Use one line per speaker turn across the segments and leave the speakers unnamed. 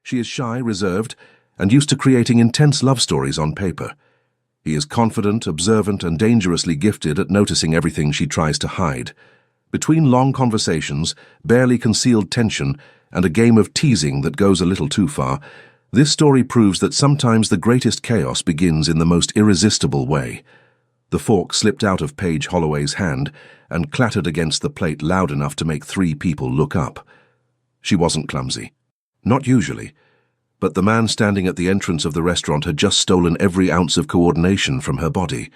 She is shy, reserved, and used to creating intense love stories on paper. He is confident, observant, and dangerously gifted at noticing everything she tries to hide. Between long conversations, barely concealed tension, and a game of teasing that goes a little too far, this story proves that sometimes the greatest chaos begins in the most irresistible way. The fork slipped out of Paige Holloway's hand and clattered against the plate loud enough to make 3 people look up. She wasn't clumsy. Not usually. But the man standing at the entrance of the restaurant had just stolen every ounce of coordination from her body.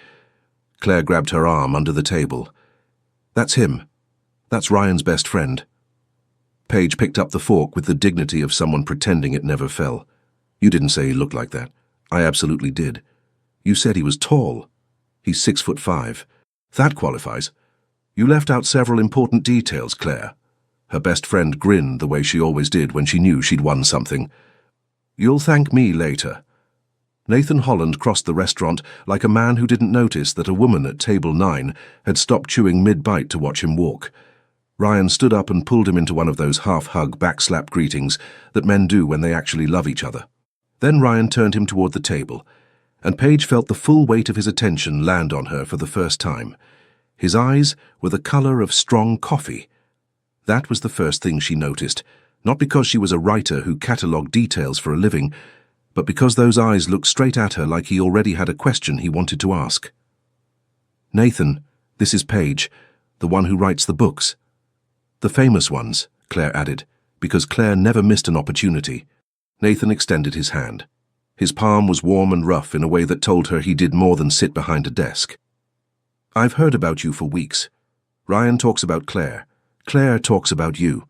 Claire grabbed her arm under the table. That's him. That's Ryan's best friend. Paige picked up the fork with the dignity of someone pretending it never fell. You didn't say he looked like that. I absolutely did. You said he was tall. He's 6'5". That qualifies. You left out several important details, Claire. Her best friend grinned the way she always did when she knew she'd won something. You'll thank me later. Nathan Holland crossed the restaurant like a man who didn't notice that a woman at table 9 had stopped chewing mid-bite to watch him walk. Ryan stood up and pulled him into one of those half-hug, backslap greetings that men do when they actually love each other. Then Ryan turned him toward the table, and Paige felt the full weight of his attention land on her for the first time. His eyes were the color of strong coffee. That was the first thing she noticed, not because she was a writer who catalogued details for a living, but because those eyes looked straight at her like he already had a question he wanted to ask. Nathan, this is Paige, the one who writes the books. The famous ones, Claire added, because Claire never missed an opportunity. Nathan extended his hand. His palm was warm and rough in a way that told her he did more than sit behind a desk. I've heard about you for weeks. Ryan talks about Claire. Claire talks about you.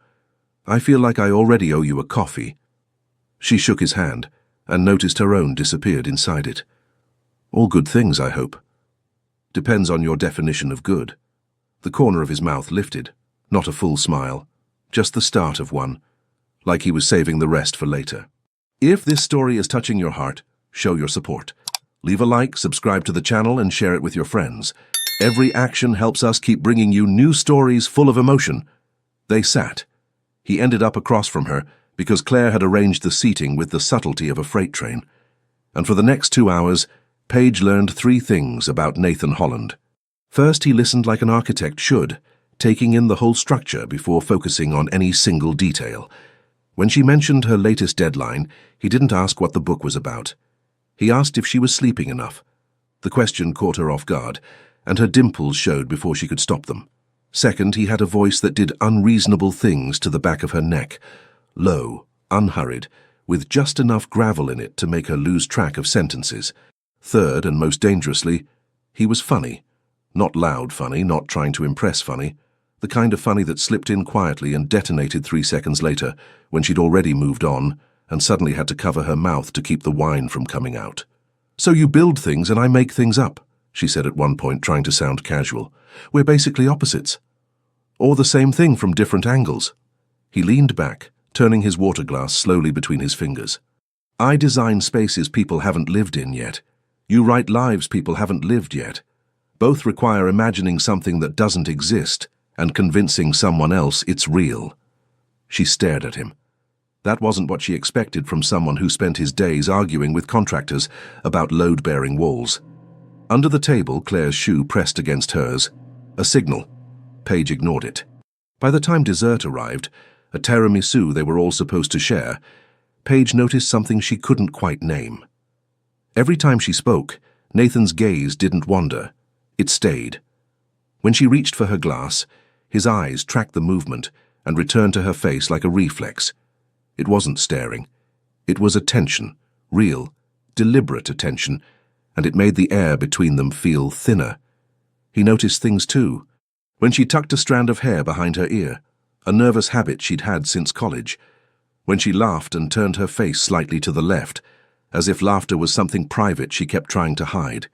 I feel like I already owe you a coffee. She shook his hand and noticed her own disappeared inside it. All good things, I hope. Depends on your definition of good. The corner of his mouth lifted, not a full smile, just the start of one, like he was saving the rest for later. If this story is touching your heart, show your support. Leave a like, subscribe to the channel, and share it with your friends. Every action helps us keep bringing you new stories full of emotion. They sat. He ended up across from her because Claire had arranged the seating with the subtlety of a freight train. And for the next 2 hours, Paige learned 3 things about Nathan Holland. First, he listened like an architect should, taking in the whole structure before focusing on any single detail. When she mentioned her latest deadline, he didn't ask what the book was about. He asked if she was sleeping enough. The question caught her off guard, and her dimples showed before she could stop them. Second, he had a voice that did unreasonable things to the back of her neck, low, unhurried, with just enough gravel in it to make her lose track of sentences. Third, and most dangerously, he was funny. Not loud funny, not trying to impress funny. The kind of funny that slipped in quietly and detonated 3 seconds later, when she'd already moved on, and suddenly had to cover her mouth to keep the wine from coming out. So you build things and I make things up, she said at one point, trying to sound casual. We're basically opposites. Or the same thing from different angles. He leaned back, turning his water glass slowly between his fingers. I design spaces people haven't lived in yet. You write lives people haven't lived yet. Both require imagining something that doesn't exist and convincing someone else it's real. She stared at him. That wasn't what she expected from someone who spent his days arguing with contractors about load-bearing walls. Under the table, Claire's shoe pressed against hers. A signal. Paige ignored it. By the time dessert arrived, a tiramisu they were all supposed to share, Paige noticed something she couldn't quite name. Every time she spoke, Nathan's gaze didn't wander. It stayed. When she reached for her glass, his eyes tracked the movement and returned to her face like a reflex. It wasn't staring. It was attention, real, deliberate attention, and it made the air between them feel thinner. He noticed things too. When she tucked a strand of hair behind her ear, a nervous habit she'd had since college. When she laughed and turned her face slightly to the left, as if laughter was something private she kept trying to hide.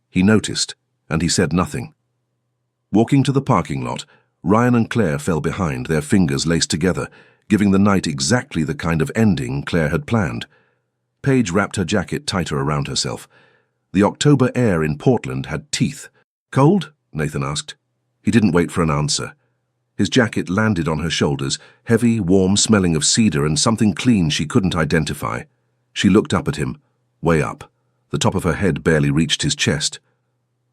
He noticed, and he said nothing. Walking to the parking lot, Ryan and Claire fell behind, their fingers laced together, giving the night exactly the kind of ending Claire had planned. Paige wrapped her jacket tighter around herself. The October air in Portland had teeth. Cold? Nathan asked. He didn't wait for an answer. His jacket landed on her shoulders, heavy, warm, smelling of cedar and something clean she couldn't identify. She looked up at him, way up. The top of her head barely reached his chest.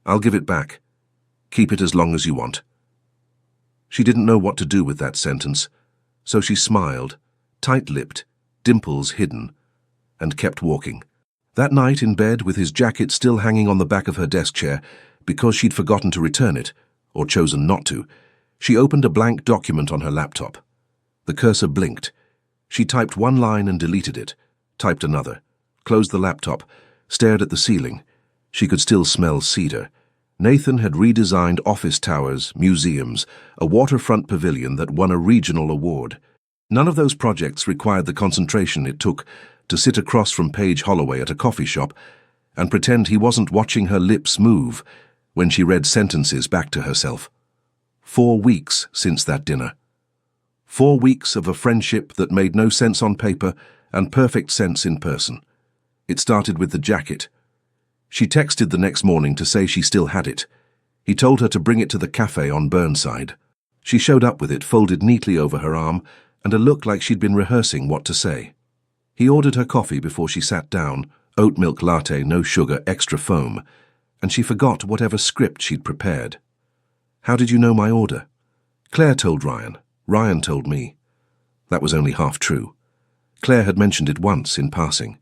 "I'll give it back. Keep it as long as you want." She didn't know what to do with that sentence, so she smiled, tight-lipped, dimples hidden, and kept walking. That night in bed, with his jacket still hanging on the back of her desk chair, because she'd forgotten to return it, or chosen not to, she opened a blank document on her laptop. The cursor blinked. She typed one line and deleted it, typed another, closed the laptop, stared at the ceiling. She could still smell cedar. Nathan had redesigned office towers, museums, a waterfront pavilion that won a regional award. None of those projects required the concentration it took to sit across from Paige Holloway at a coffee shop and pretend he wasn't watching her lips move when she read sentences back to herself. 4 weeks since that dinner. 4 weeks of a friendship that made no sense on paper and perfect sense in person. It started with the jacket. She texted the next morning to say she still had it. He told her to bring it to the cafe on Burnside. She showed up with it folded neatly over her arm and a look like she'd been rehearsing what to say. He ordered her coffee before she sat down, oat milk latte, no sugar, extra foam, and she forgot whatever script she'd prepared. "How did you know my order?" "Claire told Ryan. Ryan told me." That was only half true. Claire had mentioned it once in passing.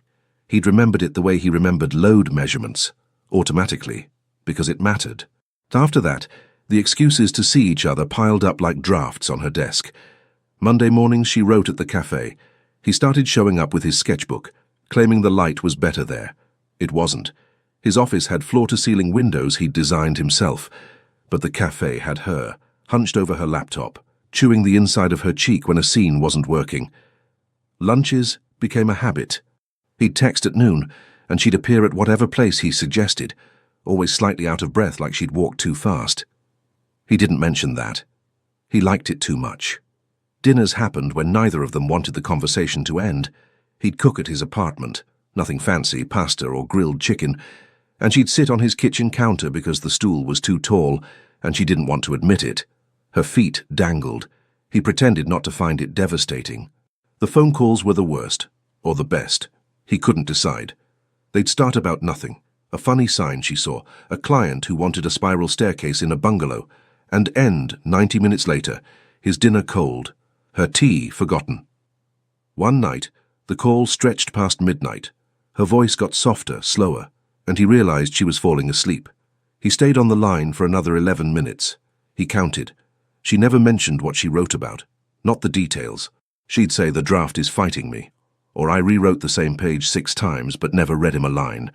He'd remembered it the way he remembered load measurements, automatically, because it mattered. After that, the excuses to see each other piled up like drafts on her desk. Monday mornings she wrote at the cafe. He started showing up with his sketchbook, claiming the light was better there. It wasn't. His office had floor-to-ceiling windows he'd designed himself, but the cafe had her, hunched over her laptop, chewing the inside of her cheek when a scene wasn't working. Lunches became a habit. He'd text at noon, and she'd appear at whatever place he suggested, always slightly out of breath like she'd walked too fast. He didn't mention that. He liked it too much. Dinners happened when neither of them wanted the conversation to end. He'd cook at his apartment, nothing fancy, pasta or grilled chicken, and she'd sit on his kitchen counter because the stool was too tall, and she didn't want to admit it. Her feet dangled. He pretended not to find it devastating. The phone calls were the worst, or the best. He couldn't decide. They'd start about nothing. A funny sign she saw, a client who wanted a spiral staircase in a bungalow, and end 90 minutes later, his dinner cold, her tea forgotten. One night, the call stretched past midnight. Her voice got softer, slower, and he realized she was falling asleep. He stayed on the line for another 11 minutes. He counted. She never mentioned what she wrote about, not the details. She'd say the draft is fighting me, or I rewrote the same page 6 times but never read him a line.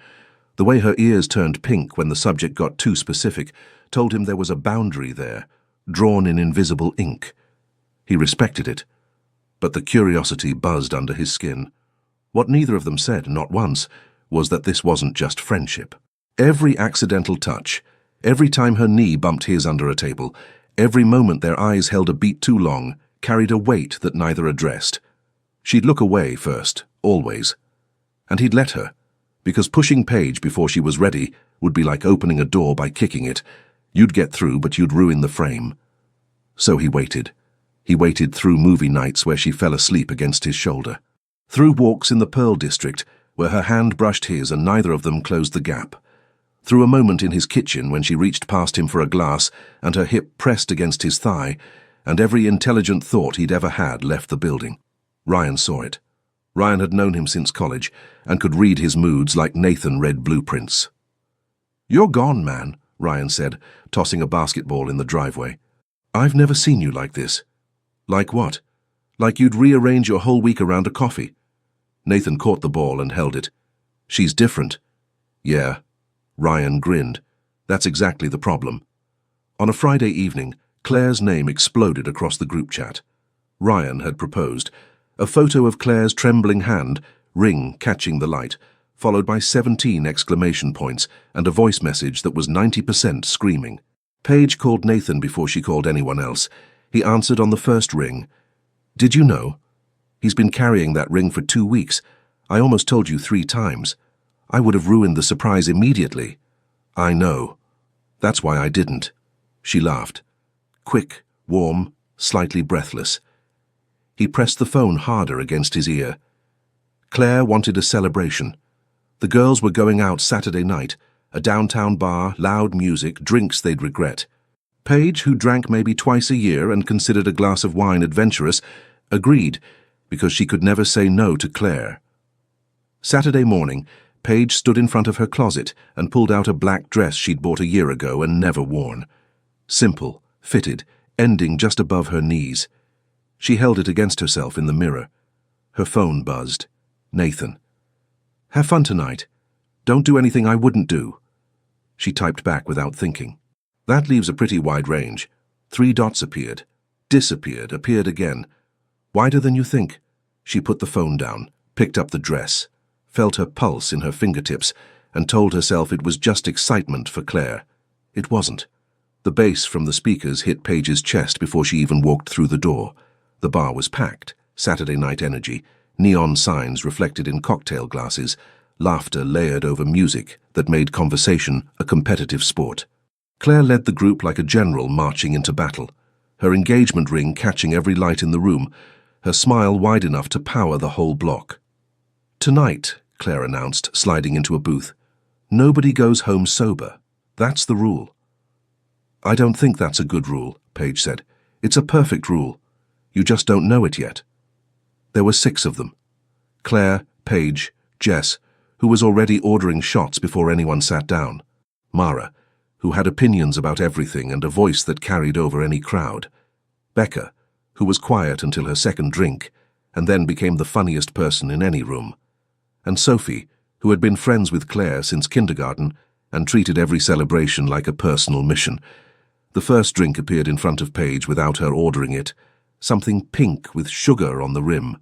The way her ears turned pink when the subject got too specific told him there was a boundary there, drawn in invisible ink. He respected it, but the curiosity buzzed under his skin. What neither of them said, not once, was that this wasn't just friendship. Every accidental touch, every time her knee bumped his under a table, every moment their eyes held a beat too long, carried a weight that neither addressed. She'd look away first, always. And he'd let her, because pushing Paige before she was ready would be like opening a door by kicking it. You'd get through, but you'd ruin the frame. So he waited. He waited through movie nights where she fell asleep against his shoulder. Through walks in the Pearl District, where her hand brushed his and neither of them closed the gap. Through a moment in his kitchen when she reached past him for a glass and her hip pressed against his thigh, and every intelligent thought he'd ever had left the building. Ryan saw it. Ryan had known him since college and could read his moods like Nathan read blueprints. "You're gone, man," Ryan said, tossing a basketball in the driveway. "I've never seen you like this." "Like what?" "Like you'd rearrange your whole week around a coffee." Nathan caught the ball and held it. "She's different." "Yeah." Ryan grinned. "That's exactly the problem." On a Friday evening, Claire's name exploded across the group chat. Ryan had proposed. A photo of Claire's trembling hand, ring catching the light, followed by 17 exclamation points and a voice message that was 90% screaming. Paige called Nathan before she called anyone else. He answered on the first ring. "Did you know? He's been carrying that ring for 2 weeks. I almost told you 3 times. I would have ruined the surprise immediately." "I know. That's why I didn't." She laughed. Quick, warm, slightly breathless. He pressed the phone harder against his ear. Claire wanted a celebration. The girls were going out Saturday night, a downtown bar, loud music, drinks they'd regret. Paige, who drank maybe twice a year and considered a glass of wine adventurous, agreed, because she could never say no to Claire. Saturday morning, Paige stood in front of her closet and pulled out a black dress she'd bought a year ago and never worn. Simple, fitted, ending just above her knees. She held it against herself in the mirror. Her phone buzzed. Nathan. "Have fun tonight. Don't do anything I wouldn't do." She typed back without thinking. That leaves a pretty wide range. 3 dots appeared, disappeared, appeared again. Wider than you think. She put the phone down, picked up the dress, felt her pulse in her fingertips, and told herself it was just excitement for Claire. It wasn't. The bass from the speakers hit Paige's chest before she even walked through the door. The bar was packed, Saturday night energy, neon signs reflected in cocktail glasses, laughter layered over music that made conversation a competitive sport. Claire led the group like a general marching into battle, her engagement ring catching every light in the room, her smile wide enough to power the whole block. "Tonight," Claire announced, sliding into a booth, "nobody goes home sober. That's the rule." "I don't think that's a good rule," Paige said. "It's a perfect rule. You just don't know it yet." There were 6 of them. Claire, Paige, Jess, who was already ordering shots before anyone sat down. Mara, who had opinions about everything and a voice that carried over any crowd. Becca, who was quiet until her second drink, and then became the funniest person in any room. And Sophie, who had been friends with Claire since kindergarten and treated every celebration like a personal mission. The first drink appeared in front of Paige without her ordering it, something pink with sugar on the rim.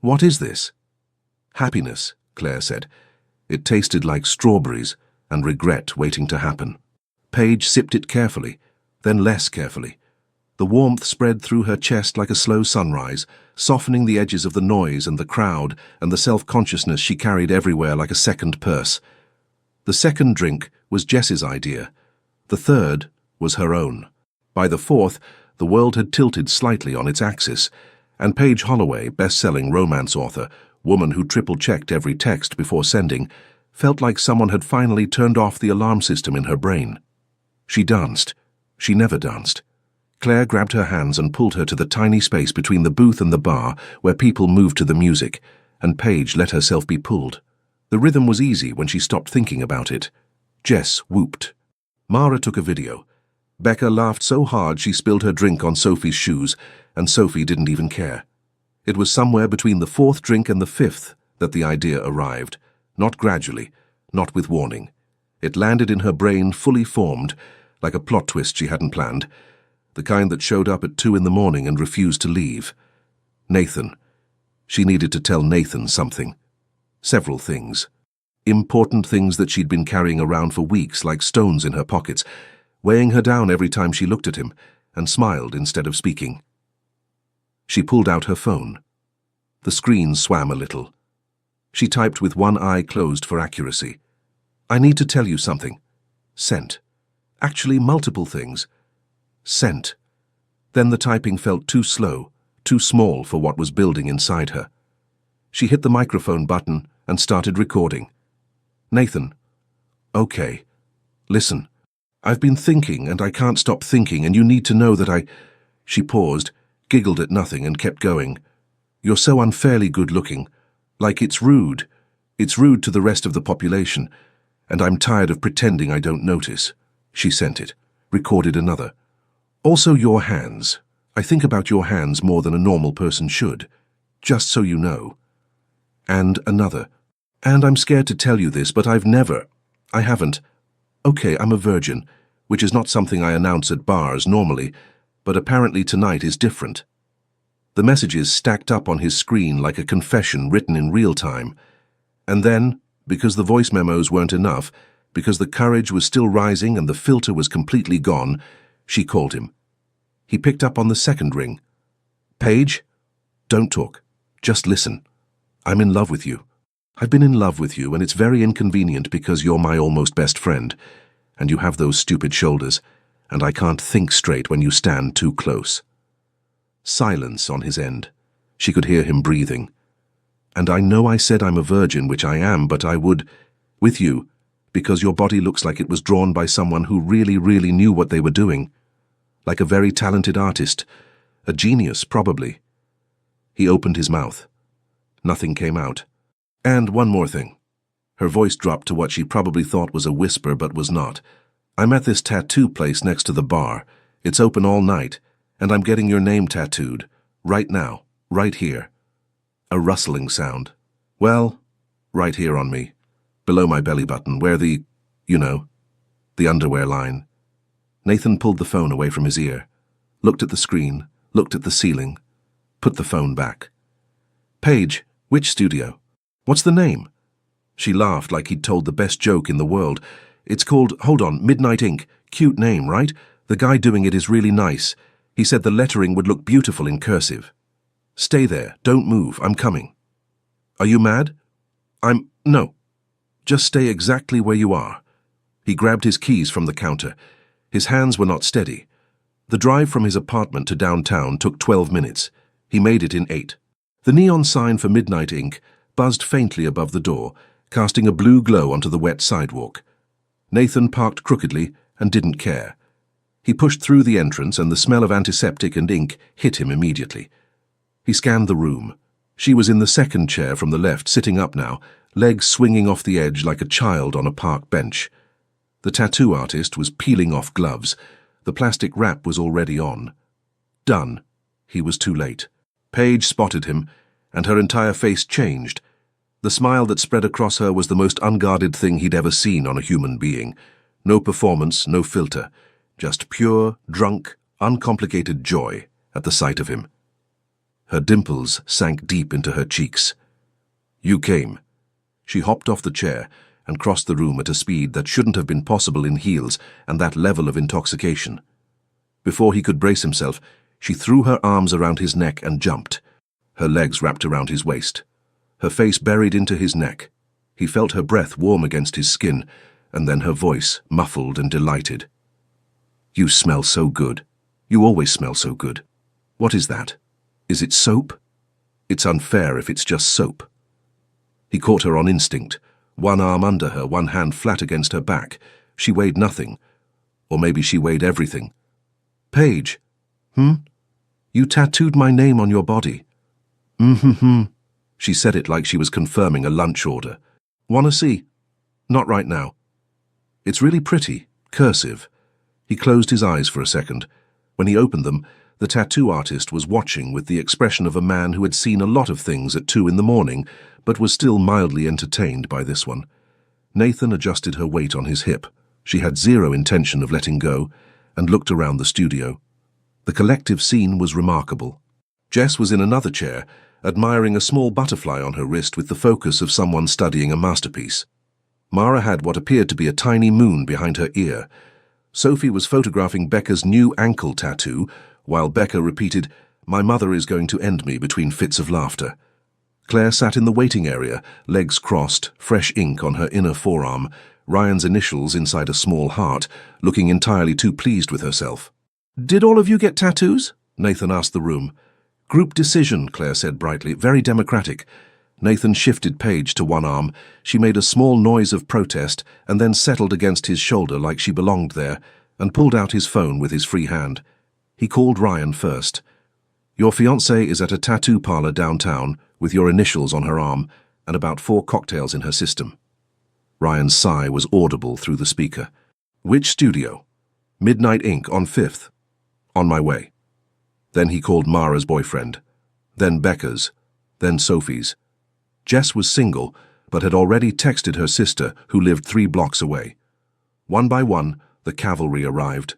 "What is this?" "Happiness," Claire said. It tasted like strawberries and regret waiting to happen. Paige sipped it carefully, then less carefully. The warmth spread through her chest like a slow sunrise, softening the edges of the noise and the crowd and the self-consciousness she carried everywhere like a second purse. The second drink was Jess's idea. The third was her own. By the fourth, the world had tilted slightly on its axis, and Paige Holloway, best-selling romance author, woman who triple-checked every text before sending, felt like someone had finally turned off the alarm system in her brain. She danced. She never danced. Claire grabbed her hands and pulled her to the tiny space between the booth and the bar where people moved to the music, and Paige let herself be pulled. The rhythm was easy when she stopped thinking about it. Jess whooped. Mara took a video. Becca laughed so hard she spilled her drink on Sophie's shoes, and Sophie didn't even care. It was somewhere between the 4th drink and the 5th that the idea arrived, not gradually, not with warning. It landed in her brain fully formed, like a plot twist she hadn't planned, the kind that showed up at 2 in the morning and refused to leave. Nathan. She needed to tell Nathan something. Several things. Important things that she'd been carrying around for weeks like stones in her pockets, weighing her down every time she looked at him, and smiled instead of speaking. She pulled out her phone. The screen swam a little. She typed with one eye closed for accuracy. "I need to tell you something." Sent. Actually, multiple things. Sent. Then the typing felt too slow, too small for what was building inside her. She hit the microphone button and started recording. "Nathan. Okay. Listen. I've been thinking and I can't stop thinking and you need to know that I—" She paused, giggled at nothing and kept going. "You're so unfairly good-looking. Like it's rude. It's rude to the rest of the population. And I'm tired of pretending I don't notice." She sent it. Recorded another. "Also your hands. I think about your hands more than a normal person should. Just so you know." And another. "And I'm scared to tell you this, but I haven't. Okay, I'm a virgin, which is not something I announce at bars normally, but apparently tonight is different." The messages stacked up on his screen like a confession written in real time. And then, because the voice memos weren't enough, because the courage was still rising and the filter was completely gone, she called him. He picked up on the second ring. "Paige? Don't talk. Just listen. I'm in love with you. I've been in love with you, and it's very inconvenient because you're my almost best friend, and you have those stupid shoulders, and I can't think straight when you stand too close." Silence on his end. She could hear him breathing. "And I know I said I'm a virgin, which I am, but I would, with you, because your body looks like it was drawn by someone who really, really knew what they were doing. Like a very talented artist. A genius, probably." He opened his mouth. Nothing came out. "And one more thing." Her voice dropped to what she probably thought was a whisper but was not. "I'm at this tattoo place next to the bar. It's open all night, and I'm getting your name tattooed. Right now. Right here." A rustling sound. "Well, right here on me. Below my belly button, where the, the underwear line." Nathan pulled the phone away from his ear, looked at the screen, looked at the ceiling, put the phone back. "Paige, which studio? What's the name?" She laughed like he'd told the best joke in the world. "It's called, hold on, Midnight Ink. Cute name, right? The guy doing it is really nice. He said the lettering would look beautiful in cursive." "Stay there. Don't move. I'm coming." "Are you mad?" No. Just stay exactly where you are." He grabbed his keys from the counter. His hands were not steady. The drive from his apartment to downtown took 12 minutes. He made it in 8. The neon sign for Midnight Ink buzzed faintly above the door, casting a blue glow onto the wet sidewalk. Nathan parked crookedly and didn't care. He pushed through the entrance and the smell of antiseptic and ink hit him immediately. He scanned the room. She was in the second chair from the left, sitting up now, legs swinging off the edge like a child on a park bench. The tattoo artist was peeling off gloves. The plastic wrap was already on. Done. He was too late. Paige spotted him, and her entire face changed. The smile that spread across her was the most unguarded thing he'd ever seen on a human being. No performance, no filter. Just pure, drunk, uncomplicated joy at the sight of him. Her dimples sank deep into her cheeks. "You came." She hopped off the chair and crossed the room at a speed that shouldn't have been possible in heels and that level of intoxication. Before he could brace himself, she threw her arms around his neck and jumped. Her legs wrapped around his waist. Her face buried into his neck. He felt her breath warm against his skin, and then her voice, muffled and delighted. "You smell so good. You always smell so good. What is that? Is it soap? It's unfair if it's just soap." He caught her on instinct, one arm under her, one hand flat against her back. She weighed nothing. Or maybe she weighed everything. "Paige." "You tattooed my name on your body." She said it like she was confirming a lunch order. "Wanna see?" "Not right now." "It's really pretty. Cursive." He closed his eyes for a second. When he opened them, the tattoo artist was watching with the expression of a man who had seen a lot of things at 2 in the morning, but was still mildly entertained by this one. Nathan adjusted her weight on his hip. She had zero intention of letting go, and looked around the studio. The collective scene was remarkable. Jess was in another chair, admiring a small butterfly on her wrist with the focus of someone studying a masterpiece. Mara had what appeared to be a tiny moon behind her ear. Sophie was photographing Becca's new ankle tattoo, while Becca repeated, "My mother is going to end me," between fits of laughter. Claire sat in the waiting area, legs crossed, fresh ink on her inner forearm, Ryan's initials inside a small heart, looking entirely too pleased with herself. "Did all of you get tattoos?" Nathan asked the room. "Group decision," Claire said brightly, "very democratic." Nathan shifted Paige to one arm. She made a small noise of protest and then settled against his shoulder like she belonged there, and pulled out his phone with his free hand. He called Ryan first. "Your fiancée is at a tattoo parlor downtown with your initials on her arm and about 4 cocktails in her system." Ryan's sigh was audible through the speaker. "Which studio?" "Midnight Ink on 5th. "On my way." Then he called Mara's boyfriend, then Becca's, then Sophie's. Jess was single, but had already texted her sister, who lived 3 blocks away. One by one, the cavalry arrived.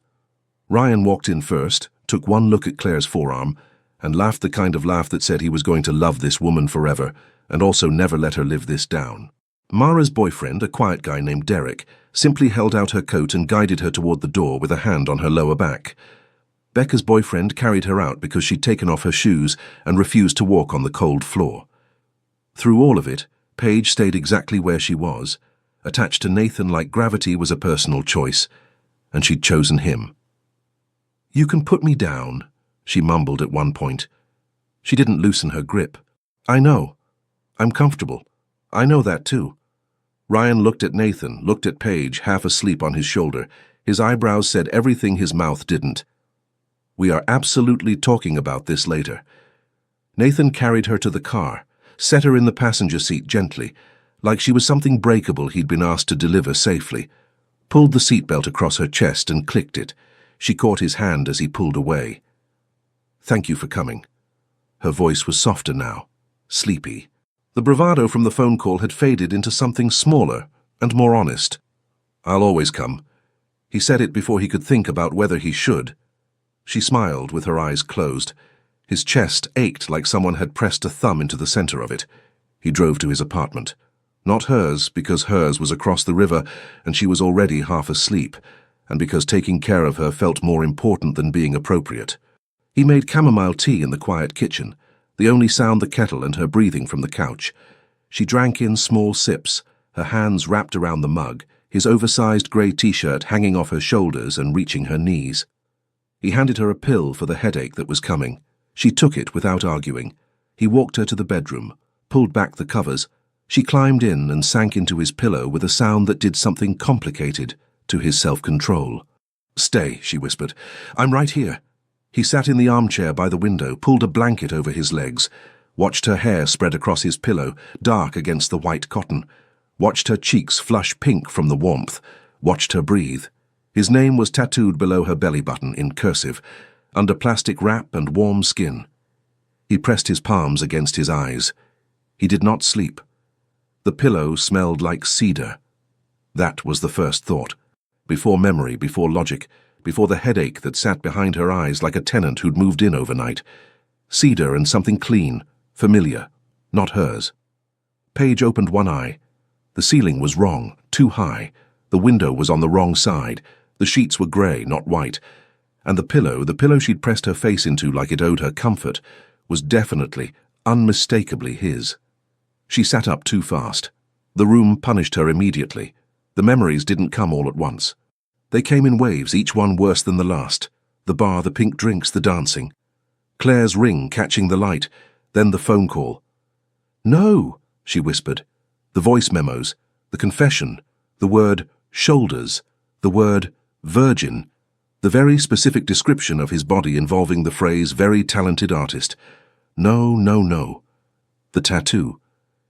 Ryan walked in first, took one look at Claire's forearm, and laughed the kind of laugh that said he was going to love this woman forever, and also never let her live this down. Mara's boyfriend, a quiet guy named Derek, simply held out her coat and guided her toward the door with a hand on her lower back. Becca's boyfriend carried her out because she'd taken off her shoes and refused to walk on the cold floor. Through all of it, Paige stayed exactly where she was. Attached to Nathan like gravity was a personal choice, and she'd chosen him. "You can put me down," she mumbled at one point. She didn't loosen her grip. I know. I'm comfortable. I know that too. Ryan looked at Nathan, looked at Paige, half asleep on his shoulder. His eyebrows said everything his mouth didn't. We are absolutely talking about this later. Nathan carried her to the car, set her in the passenger seat gently, like she was something breakable he'd been asked to deliver safely, pulled the seatbelt across her chest and clicked it. She caught his hand as he pulled away. Thank you for coming. Her voice was softer now, sleepy. The bravado from the phone call had faded into something smaller and more honest. I'll always come. He said it before he could think about whether he should. She smiled with her eyes closed. His chest ached like someone had pressed a thumb into the center of it. He drove to his apartment. Not hers, because hers was across the river and she was already half asleep, and because taking care of her felt more important than being appropriate. He made chamomile tea in the quiet kitchen, the only sound the kettle and her breathing from the couch. She drank in small sips, her hands wrapped around the mug, his oversized grey t-shirt hanging off her shoulders and reaching her knees. He handed her a pill for the headache that was coming. She took it without arguing. He walked her to the bedroom, pulled back the covers. She climbed in and sank into his pillow with a sound that did something complicated to his self-control. Stay, she whispered. I'm right here. He sat in the armchair by the window, pulled a blanket over his legs, watched her hair spread across his pillow, dark against the white cotton, watched her cheeks flush pink from the warmth, watched her breathe. His name was tattooed below her belly button in cursive, under plastic wrap and warm skin. He pressed his palms against his eyes. He did not sleep. The pillow smelled like cedar. That was the first thought. Before memory, before logic, before the headache that sat behind her eyes like a tenant who'd moved in overnight. Cedar and something clean, familiar, not hers. Paige opened one eye. The ceiling was wrong, too high. The window was on the wrong side. The sheets were grey, not white. And the pillow she'd pressed her face into like it owed her comfort, was definitely, unmistakably his. She sat up too fast. The room punished her immediately. The memories didn't come all at once. They came in waves, each one worse than the last. The bar, the pink drinks, the dancing. Claire's ring catching the light, then the phone call. No, she whispered. The voice memos, the confession, the word shoulders, the word virgin, the very specific description of his body involving the phrase very talented artist. No, no, no. The tattoo.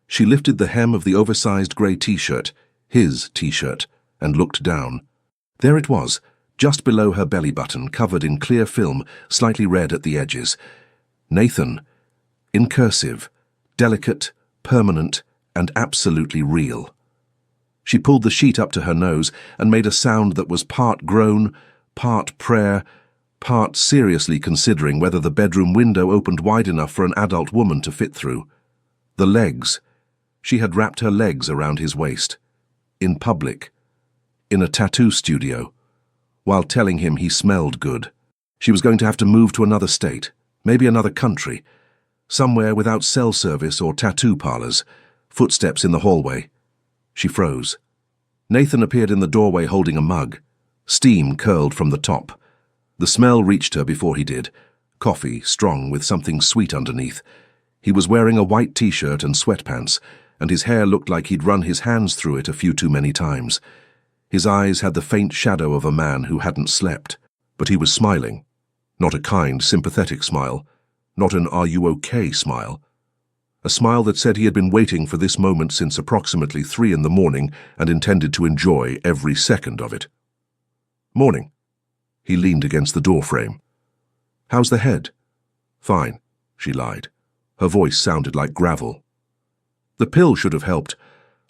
She lifted the hem of the oversized grey t-shirt, his t-shirt, and looked down. There it was, just below her belly button, covered in clear film, slightly red at the edges. Nathan, in cursive, delicate, permanent, and absolutely real. She pulled the sheet up to her nose and made a sound that was part groan, part prayer, part seriously considering whether the bedroom window opened wide enough for an adult woman to fit through. The legs. She had wrapped her legs around his waist. In public. In a tattoo studio. While telling him he smelled good. She was going to have to move to another state, maybe another country. Somewhere without cell service or tattoo parlors. Footsteps in the hallway. She froze. Nathan appeared in the doorway holding a mug. Steam curled from the top. The smell reached her before he did. Coffee, strong, with something sweet underneath. He was wearing a white t-shirt and sweatpants, and his hair looked like he'd run his hands through it a few too many times. His eyes had the faint shadow of a man who hadn't slept. But he was smiling. Not a kind, sympathetic smile. Not an "are you okay" smile. A smile that said he had been waiting for this moment since approximately 3 in the morning and intended to enjoy every second of it. Morning. He leaned against the doorframe. How's the head? Fine, she lied. Her voice sounded like gravel. The pill should have helped.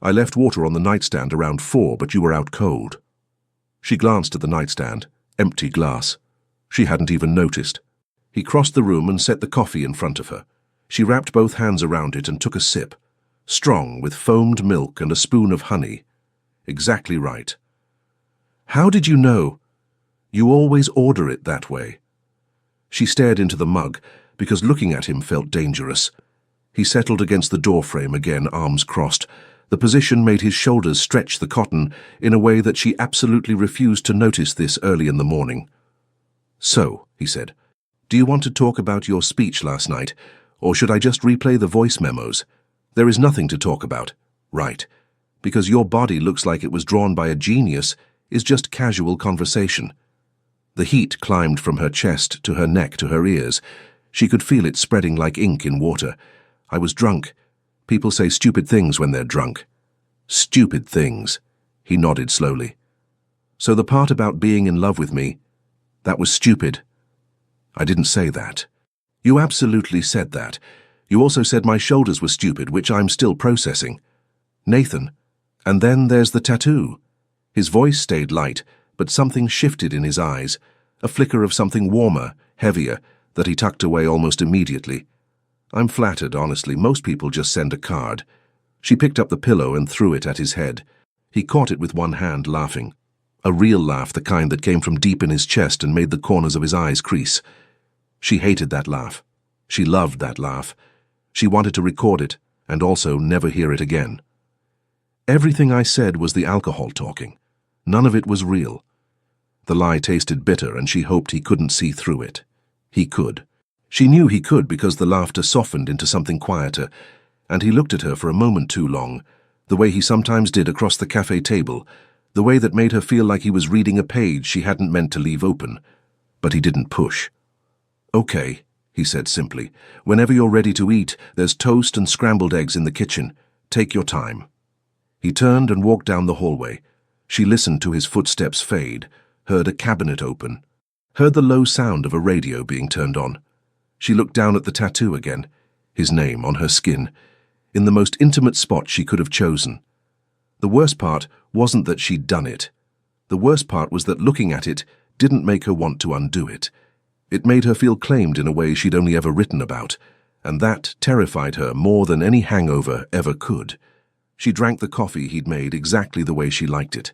I left water on the nightstand around 4, but you were out cold. She glanced at the nightstand, empty glass. She hadn't even noticed. He crossed the room and set the coffee in front of her. She wrapped both hands around it and took a sip. Strong, with foamed milk and a spoon of honey. Exactly right. How did you know? You always order it that way. She stared into the mug, because looking at him felt dangerous. He settled against the doorframe again, arms crossed. The position made his shoulders stretch the cotton in a way that she absolutely refused to notice this early in the morning. So, he said, Do you want to talk about your speech last night, or should I just replay the voice memos? There is nothing to talk about. Right. Because your body looks like it was drawn by a genius is just casual conversation. The heat climbed from her chest to her neck to her ears. She could feel it spreading like ink in water. I was drunk. People say stupid things when they're drunk. Stupid things. He nodded slowly. So the part about being in love with me, that was stupid. I didn't say that. You absolutely said that. You also said my shoulders were stupid, which I'm still processing. Nathan. And then there's the tattoo. His voice stayed light, but something shifted in his eyes, a flicker of something warmer, heavier, that he tucked away almost immediately. I'm flattered, honestly. Most people just send a card. She picked up the pillow and threw it at his head. He caught it with one hand, laughing. A real laugh, the kind that came from deep in his chest and made the corners of his eyes crease. She hated that laugh. She loved that laugh. She wanted to record it, and also never hear it again. Everything I said was the alcohol talking. None of it was real. The lie tasted bitter, and she hoped he couldn't see through it. He could. She knew he could because the laughter softened into something quieter, and he looked at her for a moment too long, the way he sometimes did across the cafe table, the way that made her feel like he was reading a page she hadn't meant to leave open. But he didn't push. Okay, he said simply. Whenever you're ready to eat, there's toast and scrambled eggs in the kitchen. Take your time. He turned and walked down the hallway. She listened to his footsteps fade, heard a cabinet open, heard the low sound of a radio being turned on. She looked down at the tattoo again, his name on her skin, in the most intimate spot she could have chosen. The worst part wasn't that she'd done it. The worst part was that looking at it didn't make her want to undo it. It made her feel claimed in a way she'd only ever written about, and that terrified her more than any hangover ever could. She drank the coffee he'd made exactly the way she liked it.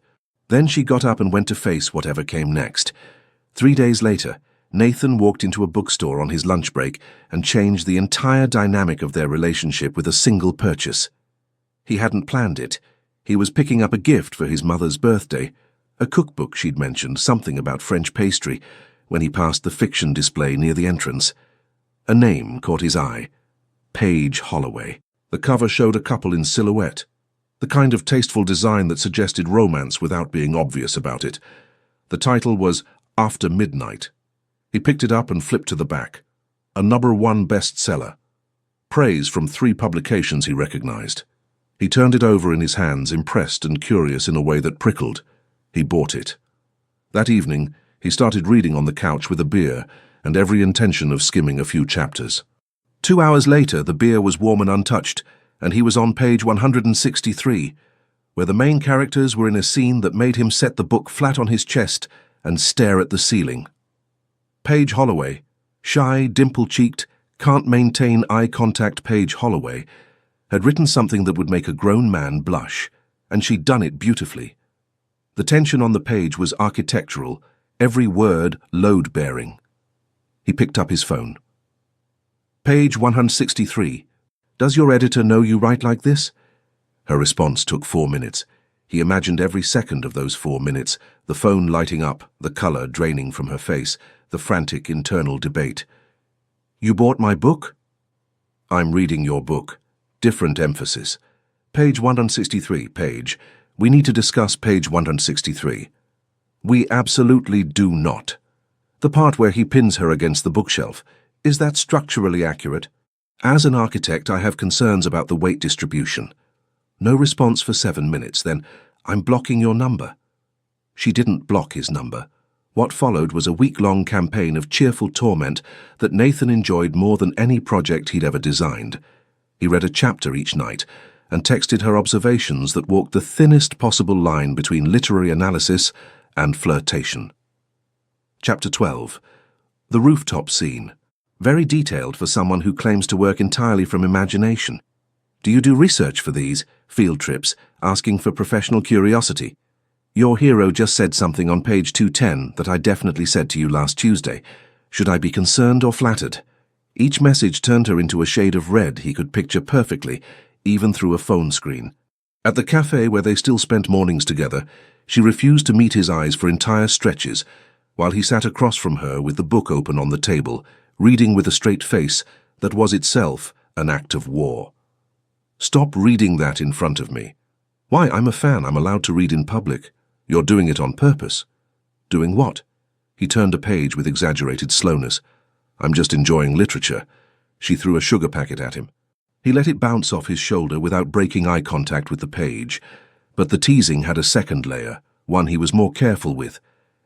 Then she got up and went to face whatever came next. 3 days later, Nathan walked into a bookstore on his lunch break and changed the entire dynamic of their relationship with a single purchase. He hadn't planned it. He was picking up a gift for his mother's birthday, a cookbook she'd mentioned, something about French pastry, when he passed the fiction display near the entrance. A name caught his eye. Paige Holloway. The cover showed a couple in silhouette, the kind of tasteful design that suggested romance without being obvious about it. The title was After Midnight. He picked it up and flipped to the back. A #1 bestseller. Praise from 3 publications he recognized. He turned it over in his hands, impressed and curious in a way that prickled. He bought it. That evening, he started reading on the couch with a beer and every intention of skimming a few chapters. 2 hours later, the beer was warm and untouched, and he was on page 163, where the main characters were in a scene that made him set the book flat on his chest and stare at the ceiling. Paige Holloway, shy, dimple-cheeked, can't maintain eye contact Paige Holloway, had written something that would make a grown man blush, and she'd done it beautifully. The tension on the page was architectural, every word load-bearing. He picked up his phone. Page 163. Does your editor know you write like this? Her response took 4 minutes. He imagined every second of those 4 minutes, the phone lighting up, the color draining from her face, the frantic internal debate. You bought my book? I'm reading your book. Different emphasis. Page 163, Paige. We need to discuss page 163. We absolutely do not. The part where he pins her against the bookshelf, is that structurally accurate? As an architect, I have concerns about the weight distribution. No response for 7 minutes, then I'm blocking your number. She didn't block his number. What followed was a week-long campaign of cheerful torment that Nathan enjoyed more than any project he'd ever designed. He read a chapter each night and texted her observations that walked the thinnest possible line between literary analysis and flirtation. Chapter 12. The rooftop scene. Very detailed for someone who claims to work entirely from imagination. Do you do research for these field trips, asking for professional curiosity? Your hero just said something on page 210 that I definitely said to you last Tuesday. Should I be concerned or flattered? Each message turned her into a shade of red he could picture perfectly, even through a phone screen. At the cafe where they still spent mornings together, she refused to meet his eyes for entire stretches, while he sat across from her with the book open on the table, reading with a straight face that was itself an act of war. Stop reading that in front of me. Why, I'm a fan. I'm allowed to read in public. You're doing it on purpose. Doing what? He turned a page with exaggerated slowness. I'm just enjoying literature. She threw a sugar packet at him. He let it bounce off his shoulder without breaking eye contact with the page. But the teasing had a second layer, one he was more careful with.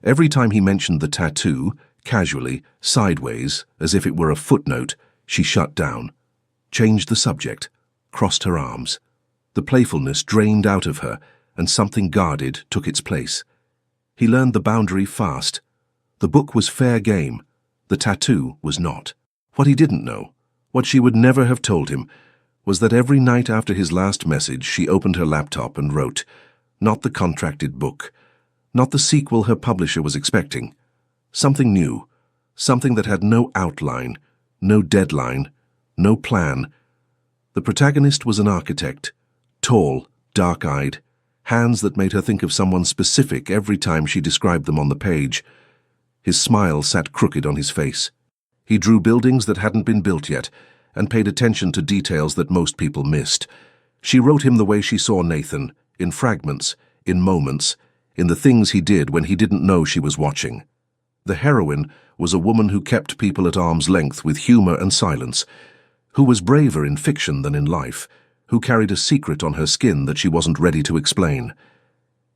Every time he mentioned the tattoo, casually, sideways, as if it were a footnote, she shut down, changed the subject, crossed her arms. The playfulness drained out of her, and something guarded took its place. He learned the boundary fast. The book was fair game. The tattoo was not. What he didn't know, what she would never have told him, was that every night after his last message she opened her laptop and wrote, not the contracted book, not the sequel her publisher was expecting. Something new, something that had no outline, no deadline, no plan. The protagonist was an architect, tall, dark-eyed, hands that made her think of someone specific every time she described them on the page. His smile sat crooked on his face. He drew buildings that hadn't been built yet, and paid attention to details that most people missed. She wrote him the way she saw Nathan, in fragments, in moments, in the things he did when he didn't know she was watching. The heroine was a woman who kept people at arm's length with humor and silence, who was braver in fiction than in life, who carried a secret on her skin that she wasn't ready to explain.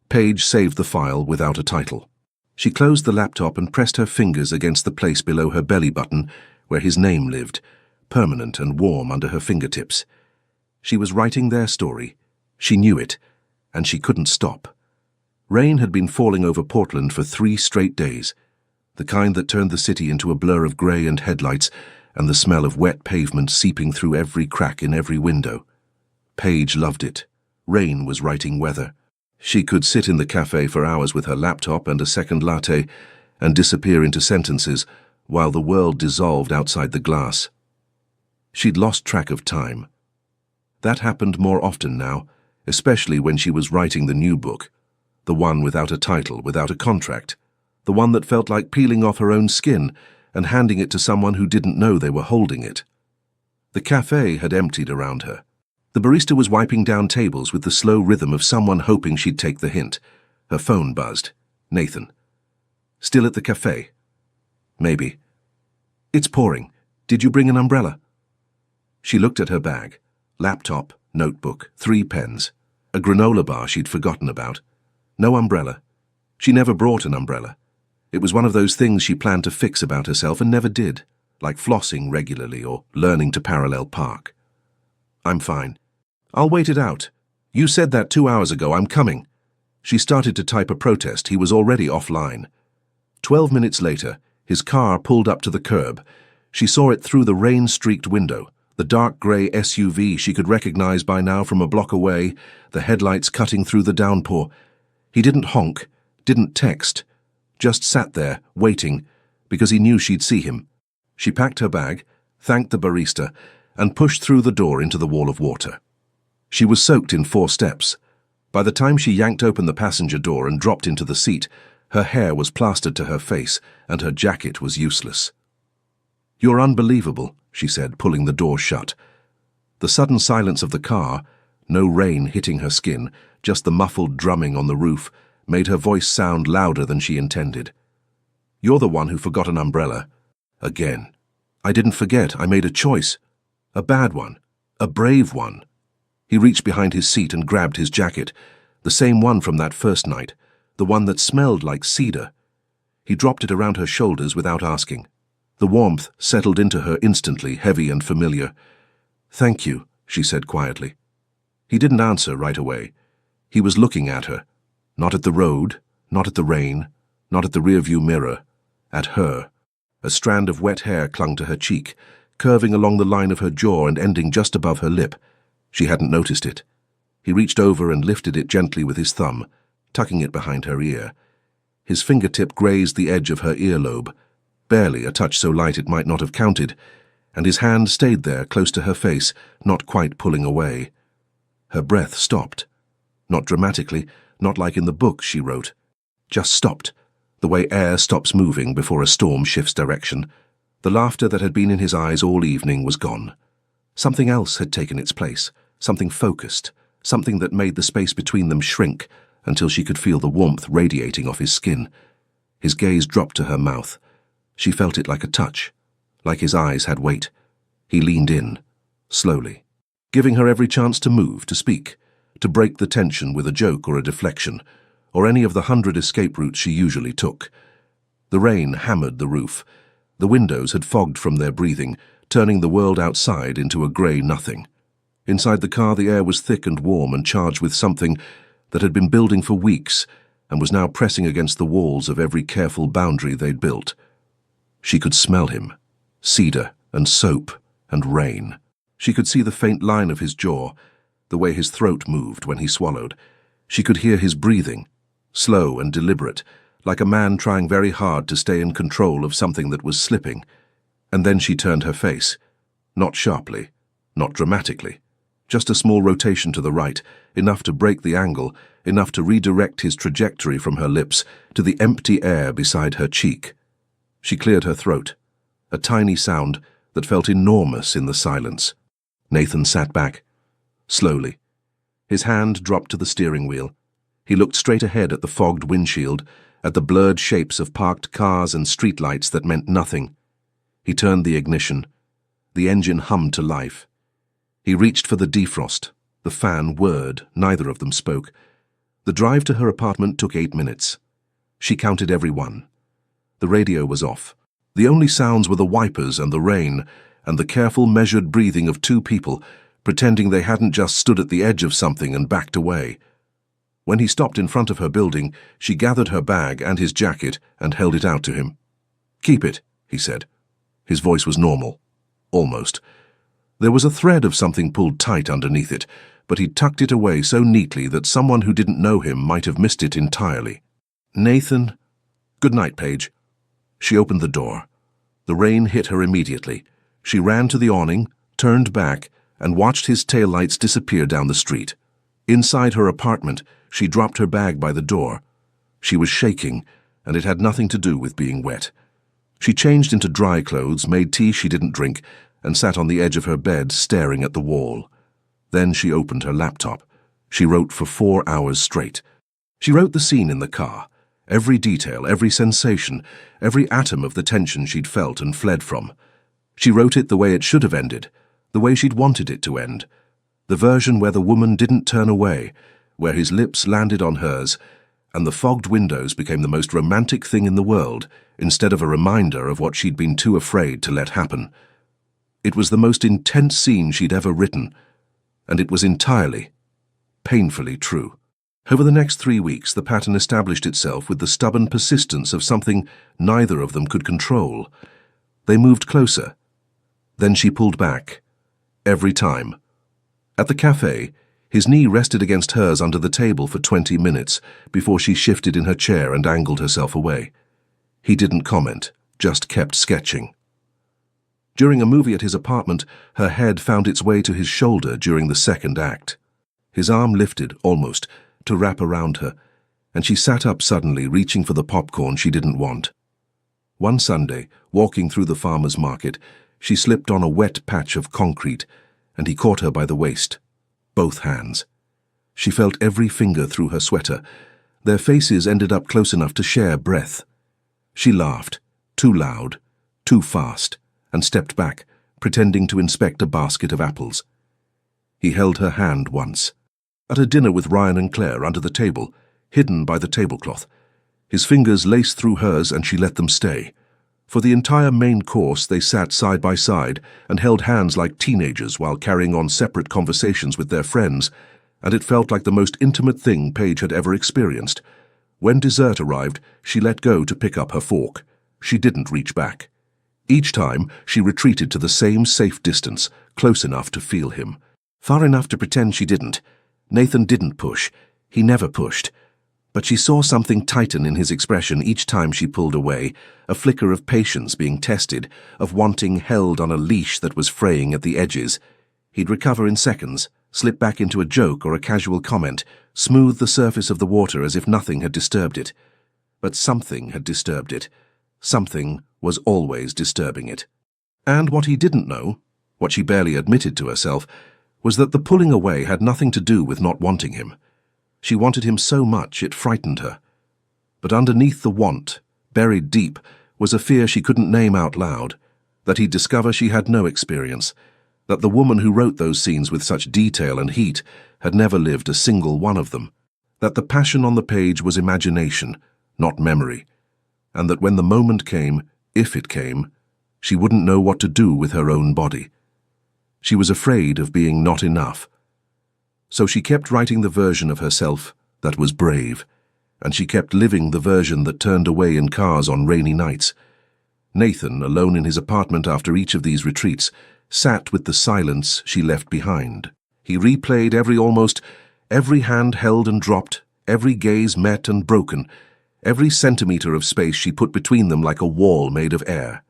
Paige saved the file without a title. She closed the laptop and pressed her fingers against the place below her belly button where his name lived, permanent and warm under her fingertips. She was writing their story. She knew it, and she couldn't stop. Rain had been falling over Portland for 3 straight days, the kind that turned the city into a blur of grey and headlights and the smell of wet pavement seeping through every crack in every window. Paige loved it. Rain was writing weather. She could sit in the cafe for hours with her laptop and a second latte and disappear into sentences while the world dissolved outside the glass. She'd lost track of time. That happened more often now, especially when she was writing the new book, the one without a title, without a contract, the one that felt like peeling off her own skin and handing it to someone who didn't know they were holding it. The cafe had emptied around her. The barista was wiping down tables with the slow rhythm of someone hoping she'd take the hint. Her phone buzzed. Nathan. Still at the cafe? Maybe. It's pouring. Did you bring an umbrella? She looked at her bag. Laptop, notebook, 3 pens. A granola bar she'd forgotten about. No umbrella. She never brought an umbrella. It was one of those things she planned to fix about herself and never did, like flossing regularly or learning to parallel park. I'm fine. I'll wait it out. You said that 2 hours ago. I'm coming. She started to type a protest. He was already offline. 12 minutes later, his car pulled up to the curb. She saw it through the rain-streaked window, the dark grey SUV she could recognize by now from a block away, the headlights cutting through the downpour. He didn't honk, didn't text, just sat there, waiting, because he knew she'd see him. She packed her bag, thanked the barista, and pushed through the door into the wall of water. She was soaked in 4 steps. By the time she yanked open the passenger door and dropped into the seat, her hair was plastered to her face and her jacket was useless. You're unbelievable, she said, pulling the door shut. The sudden silence of the car, no rain hitting her skin, just the muffled drumming on the roof, made her voice sound louder than she intended. You're the one who forgot an umbrella. Again. I didn't forget. I made a choice. A bad one. A brave one. He reached behind his seat and grabbed his jacket, the same one from that first night, the one that smelled like cedar. He dropped it around her shoulders without asking. The warmth settled into her instantly, heavy and familiar. Thank you, she said quietly. He didn't answer right away. He was looking at her. Not at the road, not at the rain, not at the rearview mirror. At her. A strand of wet hair clung to her cheek, curving along the line of her jaw and ending just above her lip. She hadn't noticed it. He reached over and lifted it gently with his thumb, tucking it behind her ear. His fingertip grazed the edge of her earlobe, barely a touch so light it might not have counted, and his hand stayed there close to her face, not quite pulling away. Her breath stopped. Not dramatically, not like in the book she wrote. Just stopped, the way air stops moving before a storm shifts direction. The laughter that had been in his eyes all evening was gone. Something else had taken its place, something focused, something that made the space between them shrink until she could feel the warmth radiating off his skin. His gaze dropped to her mouth. She felt it like a touch, like his eyes had weight. He leaned in, slowly, giving her every chance to move, to speak, to break the tension with a joke or a deflection, or any of the 100 escape routes she usually took. The rain hammered the roof. The windows had fogged from their breathing, turning the world outside into a grey nothing. Inside the car, the air was thick and warm and charged with something that had been building for weeks and was now pressing against the walls of every careful boundary they'd built. She could smell him, cedar and soap and rain. She could see the faint line of his jaw, the way his throat moved when he swallowed. She could hear his breathing, slow and deliberate, like a man trying very hard to stay in control of something that was slipping. And then she turned her face, not sharply, not dramatically, just a small rotation to the right, enough to break the angle, enough to redirect his trajectory from her lips to the empty air beside her cheek. She cleared her throat, a tiny sound that felt enormous in the silence. Nathan sat back, slowly. His hand dropped to the steering wheel. He looked straight ahead at the fogged windshield, at the blurred shapes of parked cars and streetlights that meant nothing. He turned the ignition. The engine hummed to life. He reached for the defrost. The fan whirred. Neither of them spoke. The drive to her apartment took 8 minutes. She counted every one. The radio was off. The only sounds were the wipers and the rain, and the careful, measured breathing of 2 people, pretending they hadn't just stood at the edge of something and backed away. When he stopped in front of her building, she gathered her bag and his jacket and held it out to him. "Keep it," he said. His voice was normal. Almost. There was a thread of something pulled tight underneath it, but he tucked it away so neatly that someone who didn't know him might have missed it entirely. "Nathan." "Good night, Paige." She opened the door. The rain hit her immediately. She ran to the awning, turned back, and watched his taillights disappear down the street. Inside her apartment, she dropped her bag by the door. She was shaking, and it had nothing to do with being wet. She changed into dry clothes, made tea she didn't drink, and sat on the edge of her bed staring at the wall. Then she opened her laptop. She wrote for 4 hours straight. She wrote the scene in the car, every detail, every sensation, every atom of the tension she'd felt and fled from. She wrote it the way it should have ended, the way she'd wanted it to end, the version where the woman didn't turn away, where his lips landed on hers, and the fogged windows became the most romantic thing in the world, instead of a reminder of what she'd been too afraid to let happen. It was the most intense scene she'd ever written, and it was entirely, painfully true. Over the next 3 weeks, the pattern established itself with the stubborn persistence of something neither of them could control. They moved closer. Then she pulled back. Every time. At the cafe, his knee rested against hers under the table for 20 minutes before she shifted in her chair and angled herself away. He didn't comment, just kept sketching. During a movie at his apartment, her head found its way to his shoulder during the second act. His arm lifted, almost, to wrap around her, and she sat up suddenly, reaching for the popcorn she didn't want. One Sunday, walking through the farmer's market, she slipped on a wet patch of concrete, and he caught her by the waist, both hands. She felt every finger through her sweater. Their faces ended up close enough to share breath. She laughed, too loud, too fast, and stepped back, pretending to inspect a basket of apples. He held her hand once. At a dinner with Ryan and Claire under the table, hidden by the tablecloth. His fingers laced through hers and she let them stay. For the entire main course they sat side by side and held hands like teenagers while carrying on separate conversations with their friends, and it felt like the most intimate thing Paige had ever experienced. When dessert arrived, she let go to pick up her fork. She didn't reach back. Each time, she retreated to the same safe distance, close enough to feel him. Far enough to pretend she didn't. Nathan didn't push. He never pushed. But she saw something tighten in his expression each time she pulled away, a flicker of patience being tested, of wanting held on a leash that was fraying at the edges. He'd recover in seconds, slip back into a joke or a casual comment, smooth the surface of the water as if nothing had disturbed it. But something had disturbed it. Something was always disturbing it. And what he didn't know, what she barely admitted to herself, was that the pulling away had nothing to do with not wanting him. She wanted him so much it frightened her. But underneath the want, buried deep, was a fear she couldn't name out loud, that he'd discover she had no experience, that the woman who wrote those scenes with such detail and heat had never lived a single one of them, that the passion on the page was imagination, not memory, and that when the moment came, if it came, she wouldn't know what to do with her own body. She was afraid of being not enough. So she kept writing the version of herself that was brave, and she kept living the version that turned away in cars on rainy nights. Nathan, alone in his apartment after each of these retreats, sat with the silence she left behind. He replayed every hand held and dropped, every gaze met and broken, every centimeter of space she put between them like a wall made of air.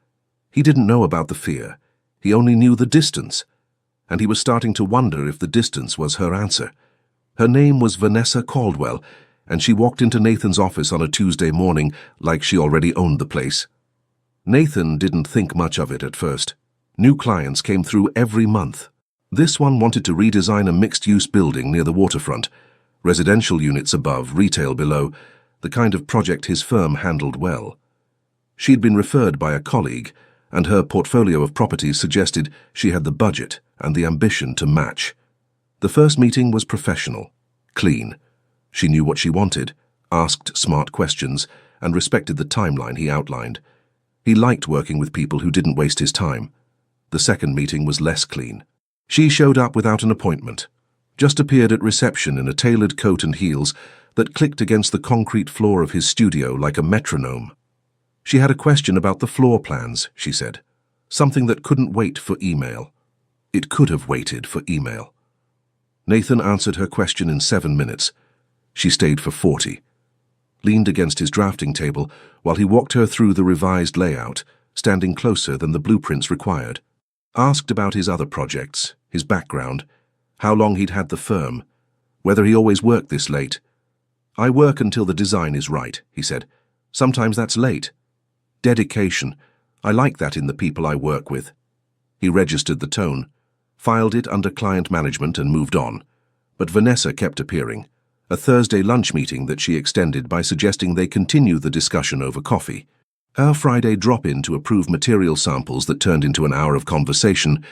He didn't know about the fear. He only knew the distance, and he was starting to wonder if the distance was her answer. Her name was Vanessa Caldwell, and she walked into Nathan's office on a Tuesday morning like she already owned the place. Nathan didn't think much of it at first. New clients came through every month. This one wanted to redesign a mixed-use building near the waterfront, residential units above, retail below, the kind of project his firm handled well. She'd been referred by a colleague, and her portfolio of properties suggested she had the budget and the ambition to match. The first meeting was professional, clean. She knew what she wanted, asked smart questions, and respected the timeline he outlined. He liked working with people who didn't waste his time. The second meeting was less clean. She showed up without an appointment, just appeared at reception in a tailored coat and heels that clicked against the concrete floor of his studio like a metronome. She had a question about the floor plans, she said, something that couldn't wait for email. It could have waited for email. Nathan answered her question in 7 minutes. She stayed for 40. Leaned against his drafting table while he walked her through the revised layout, standing closer than the blueprints required. Asked about his other projects, his background, how long he'd had the firm, whether he always worked this late. "I work until the design is right," he said. "Sometimes that's late." Dedication. I like that in the people I work with. He registered the tone, filed it under client management and moved on. But Vanessa kept appearing, a Thursday lunch meeting that she extended by suggesting they continue the discussion over coffee. Her Friday drop-in to approve material samples that turned into an hour of conversation,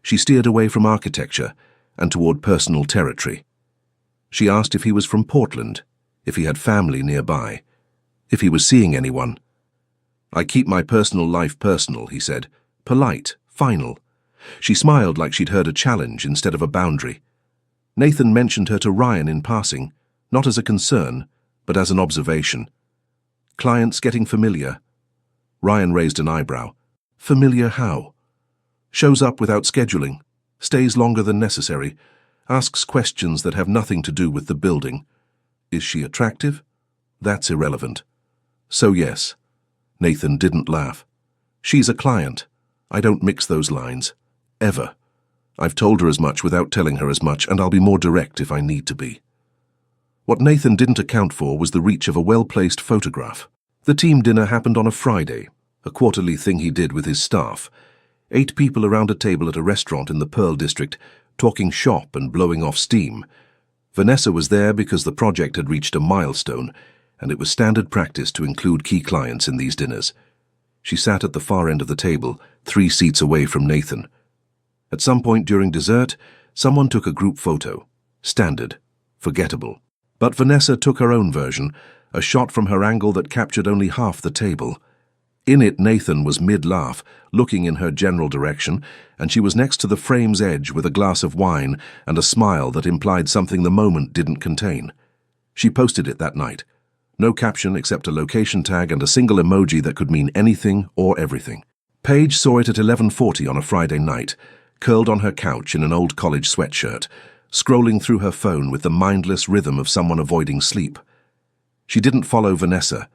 she steered away from architecture and toward personal territory. She asked if he was from Portland, if he had family nearby, if he was seeing anyone. "I keep my personal life personal," he said. Polite, final. She smiled like she'd heard a challenge instead of a boundary. Nathan mentioned her to Ryan in passing, not as a concern, but as an observation. "Clients getting familiar?" Ryan raised an eyebrow. "Familiar how?" "Shows up without scheduling, stays longer than necessary, asks questions that have nothing to do with the building. Is she attractive? That's irrelevant." "So yes." Nathan didn't laugh. "She's a client. I don't mix those lines. Ever. I've told her as much without telling her as much, and I'll be more direct if I need to be." What Nathan didn't account for was the reach of a well-placed photograph. The team dinner happened on a Friday, a quarterly thing he did with his staff. 8 people around a table at a restaurant in the Pearl District, talking shop and blowing off steam. Vanessa was there because the project had reached a milestone, and it was standard practice to include key clients in these dinners. She sat at the far end of the table, 3 seats away from Nathan. At some point during dessert, someone took a group photo. Standard. Forgettable. But Vanessa took her own version, a shot from her angle that captured only half the table. In it, Nathan was mid-laugh, looking in her general direction, and she was next to the frame's edge with a glass of wine and a smile that implied something the moment didn't contain. She posted it that night. No caption except a location tag and a single emoji that could mean anything or everything. Paige saw it at 11:40 on a Friday night, curled on her couch in an old college sweatshirt, scrolling through her phone with the mindless rhythm of someone avoiding sleep. She didn't follow Vanessa,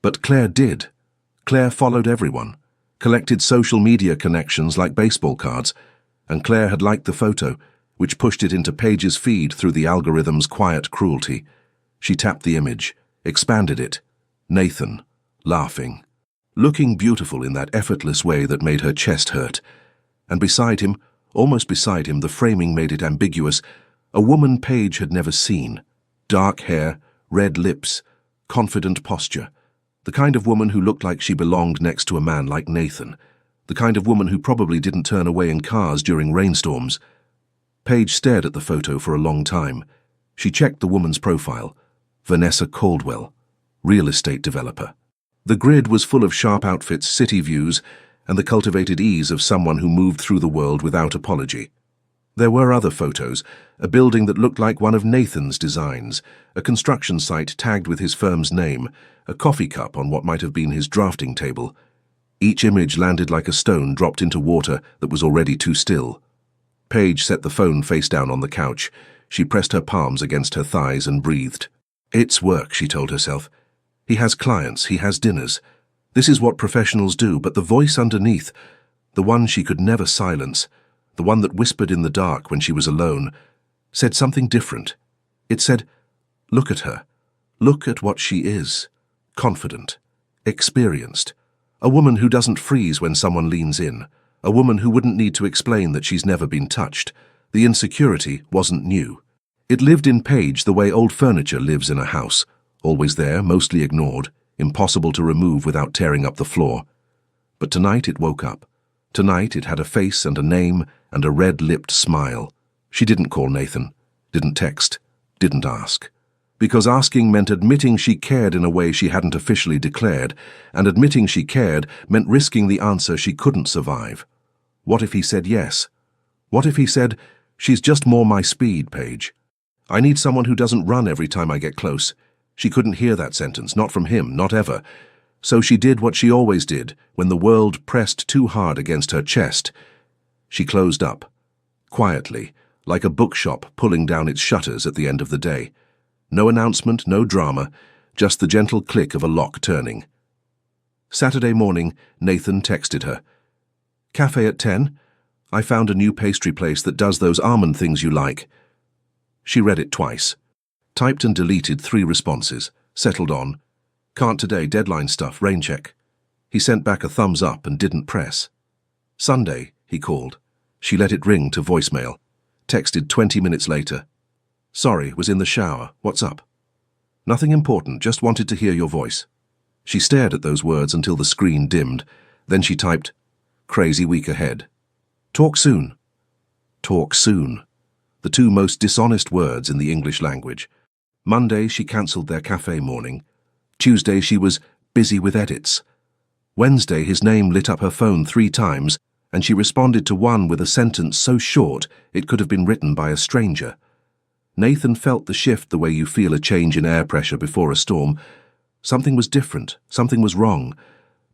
but Claire did. Claire followed everyone, collected social media connections like baseball cards, and Claire had liked the photo, which pushed it into Paige's feed through the algorithm's quiet cruelty. She tapped the image, expanded it. Nathan, laughing. looking beautiful in that effortless way that made her chest hurt. And beside him, almost beside him, the framing made it ambiguous, a woman Paige had never seen. Dark hair, red lips, confident posture. The kind of woman who looked like she belonged next to a man like Nathan. The kind of woman who probably didn't turn away in cars during rainstorms. Paige stared at the photo for a long time. She checked the woman's profile. Vanessa Caldwell, real estate developer. The grid was full of sharp outfits, city views, and the cultivated ease of someone who moved through the world without apology. There were other photos, a building that looked like one of Nathan's designs, a construction site tagged with his firm's name, a coffee cup on what might have been his drafting table. Each image landed like a stone dropped into water that was already too still. Paige set the phone face down on the couch. She pressed her palms against her thighs and breathed. It's work, she told herself. He has clients, he has dinners. This is what professionals do, but the voice underneath, the one she could never silence, the one that whispered in the dark when she was alone, said something different. It said, look at her. Look at what she is. Confident. Experienced. A woman who doesn't freeze when someone leans in. A woman who wouldn't need to explain that she's never been touched. The insecurity wasn't new. It lived in Paige the way old furniture lives in a house. Always there, mostly ignored, impossible to remove without tearing up the floor. But tonight it woke up. Tonight it had a face and a name and a red-lipped smile. She didn't call Nathan, didn't text, didn't ask. Because asking meant admitting she cared in a way she hadn't officially declared, and admitting she cared meant risking the answer she couldn't survive. What if he said yes? What if he said, she's just more my speed, Paige. I need someone who doesn't run every time I get close. She couldn't hear that sentence, not from him, not ever. So she did what she always did when the world pressed too hard against her chest. She closed up, quietly, like a bookshop pulling down its shutters at the end of the day. No announcement, no drama, just the gentle click of a lock turning. Saturday morning, Nathan texted her. Cafe at 10? I found a new pastry place that does those almond things you like. She read it twice. Typed and deleted 3 responses. Settled on. Can't today, deadline stuff, rain check. He sent back a thumbs up and didn't press. Sunday, he called. She let it ring to voicemail. Texted 20 minutes later. Sorry, was in the shower. What's up? Nothing important, just wanted to hear your voice. She stared at those words until the screen dimmed. Then she typed, crazy week ahead. Talk soon. Talk soon. The 2 most dishonest words in the English language. Monday, she cancelled their cafe morning. Tuesday, she was busy with edits. Wednesday, his name lit up her phone 3 times, and she responded to one with a sentence so short it could have been written by a stranger. Nathan felt the shift the way you feel a change in air pressure before a storm. Something was different, something was wrong,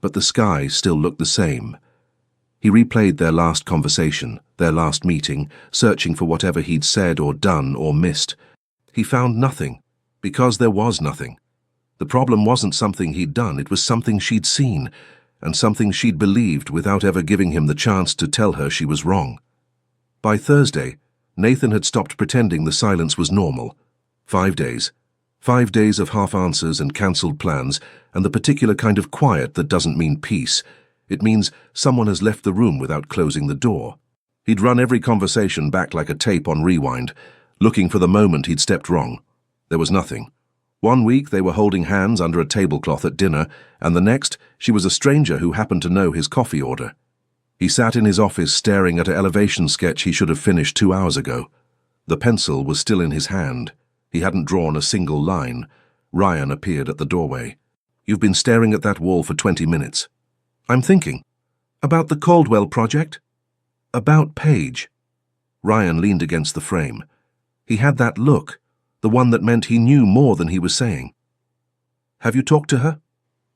but the sky still looked the same. He replayed their last conversation, their last meeting, searching for whatever he'd said or done or missed. He found nothing, because there was nothing. The problem wasn't something he'd done, it was something she'd seen, and something she'd believed without ever giving him the chance to tell her she was wrong. By Thursday, Nathan had stopped pretending the silence was normal. 5 days. 5 days of half-answers and cancelled plans, and the particular kind of quiet that doesn't mean peace. It means someone has left the room without closing the door. He'd run every conversation back like a tape on rewind, looking for the moment he'd stepped wrong. There was nothing. 1 week they were holding hands under a tablecloth at dinner, and the next she was a stranger who happened to know his coffee order. He sat in his office staring at an elevation sketch he should have finished 2 hours ago. The pencil was still in his hand. He hadn't drawn a single line. Ryan appeared at the doorway. You've been staring at that wall for 20 minutes. I'm thinking. About the Caldwell project? About Paige. Ryan leaned against the frame. He had that look, the one that meant he knew more than he was saying. Have you talked to her?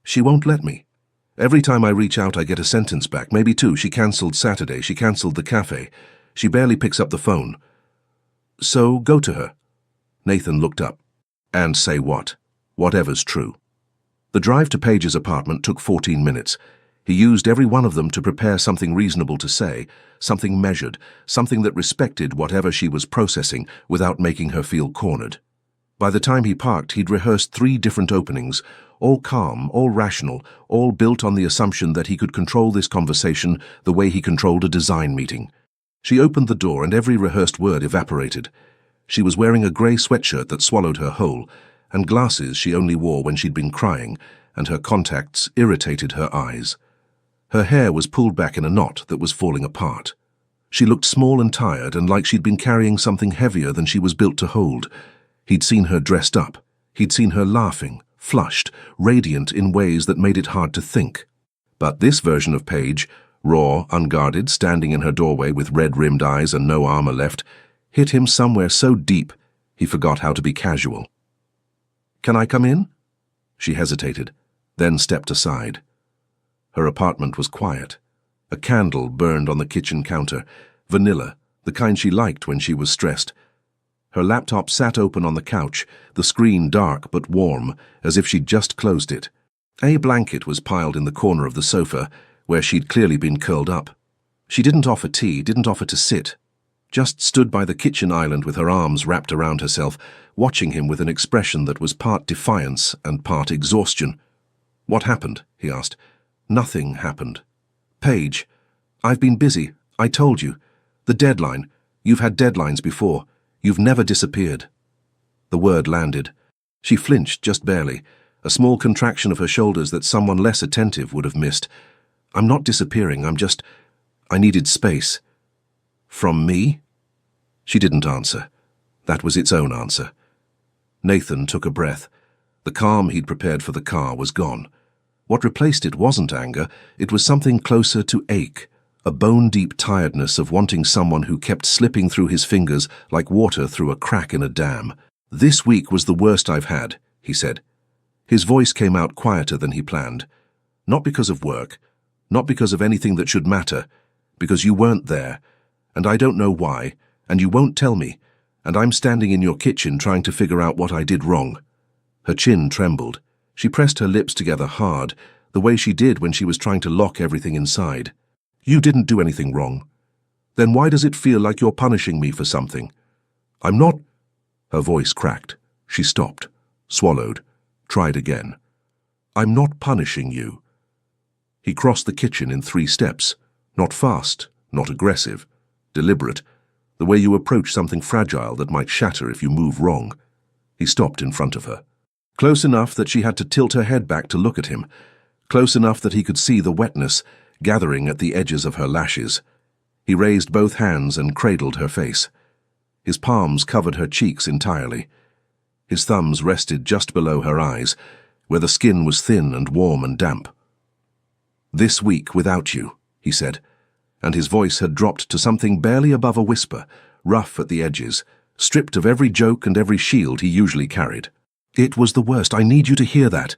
She won't let me. Every time I reach out I get a sentence back, maybe 2. She cancelled Saturday, she cancelled the cafe. She barely picks up the phone. So go to her. Nathan looked up. And say what? Whatever's true. The drive to Paige's apartment took 14 minutes. He used every one of them to prepare something reasonable to say, something measured, something that respected whatever she was processing without making her feel cornered. By the time he parked, he'd rehearsed 3 different openings, all calm, all rational, all built on the assumption that he could control this conversation the way he controlled a design meeting. She opened the door and every rehearsed word evaporated. She was wearing a grey sweatshirt that swallowed her whole, and glasses she only wore when she'd been crying, and her contacts irritated her eyes. Her hair was pulled back in a knot that was falling apart. She looked small and tired and like she'd been carrying something heavier than she was built to hold. He'd seen her dressed up. He'd seen her laughing, flushed, radiant in ways that made it hard to think. But this version of Paige, raw, unguarded, standing in her doorway with red-rimmed eyes and no armor left, hit him somewhere so deep he forgot how to be casual. "Can I come in?" She hesitated, then stepped aside. Her apartment was quiet. A candle burned on the kitchen counter, vanilla, the kind she liked when she was stressed. Her laptop sat open on the couch, the screen dark but warm, as if she'd just closed it. A blanket was piled in the corner of the sofa, where she'd clearly been curled up. She didn't offer tea, didn't offer to sit. Just stood by the kitchen island with her arms wrapped around herself, watching him with an expression that was part defiance and part exhaustion. "What happened?" he asked. "Nothing happened." "Paige, I've been busy. I told you. The deadline. You've had deadlines before. You've never disappeared." The word landed. She flinched just barely, a small contraction of her shoulders that someone less attentive would have missed. "I'm not disappearing, I needed space." "From me?" She didn't answer. That was its own answer. Nathan took a breath. The calm he'd prepared for the car was gone. What replaced it wasn't anger, it was something closer to ache, a bone-deep tiredness of wanting someone who kept slipping through his fingers like water through a crack in a dam. "This week was the worst I've had," he said. His voice came out quieter than he planned. "Not because of work, not because of anything that should matter, because you weren't there, and I don't know why, and you won't tell me, and I'm standing in your kitchen trying to figure out what I did wrong." Her chin trembled. She pressed her lips together hard, the way she did when she was trying to lock everything inside. "You didn't do anything wrong. Then why does it feel like you're punishing me for something?" "I'm not—" Her voice cracked. She stopped, swallowed, tried again. "I'm not punishing you." He crossed the kitchen in 3 steps, not fast, not aggressive, deliberate, the way you approach something fragile that might shatter if you move wrong. He stopped in front of her. Close enough that she had to tilt her head back to look at him, close enough that he could see the wetness gathering at the edges of her lashes. He raised both hands and cradled her face. His palms covered her cheeks entirely. His thumbs rested just below her eyes, where the skin was thin and warm and damp. "This week without you," he said, and his voice had dropped to something barely above a whisper, rough at the edges, stripped of every joke and every shield he usually carried. "It was the worst. I need you to hear that."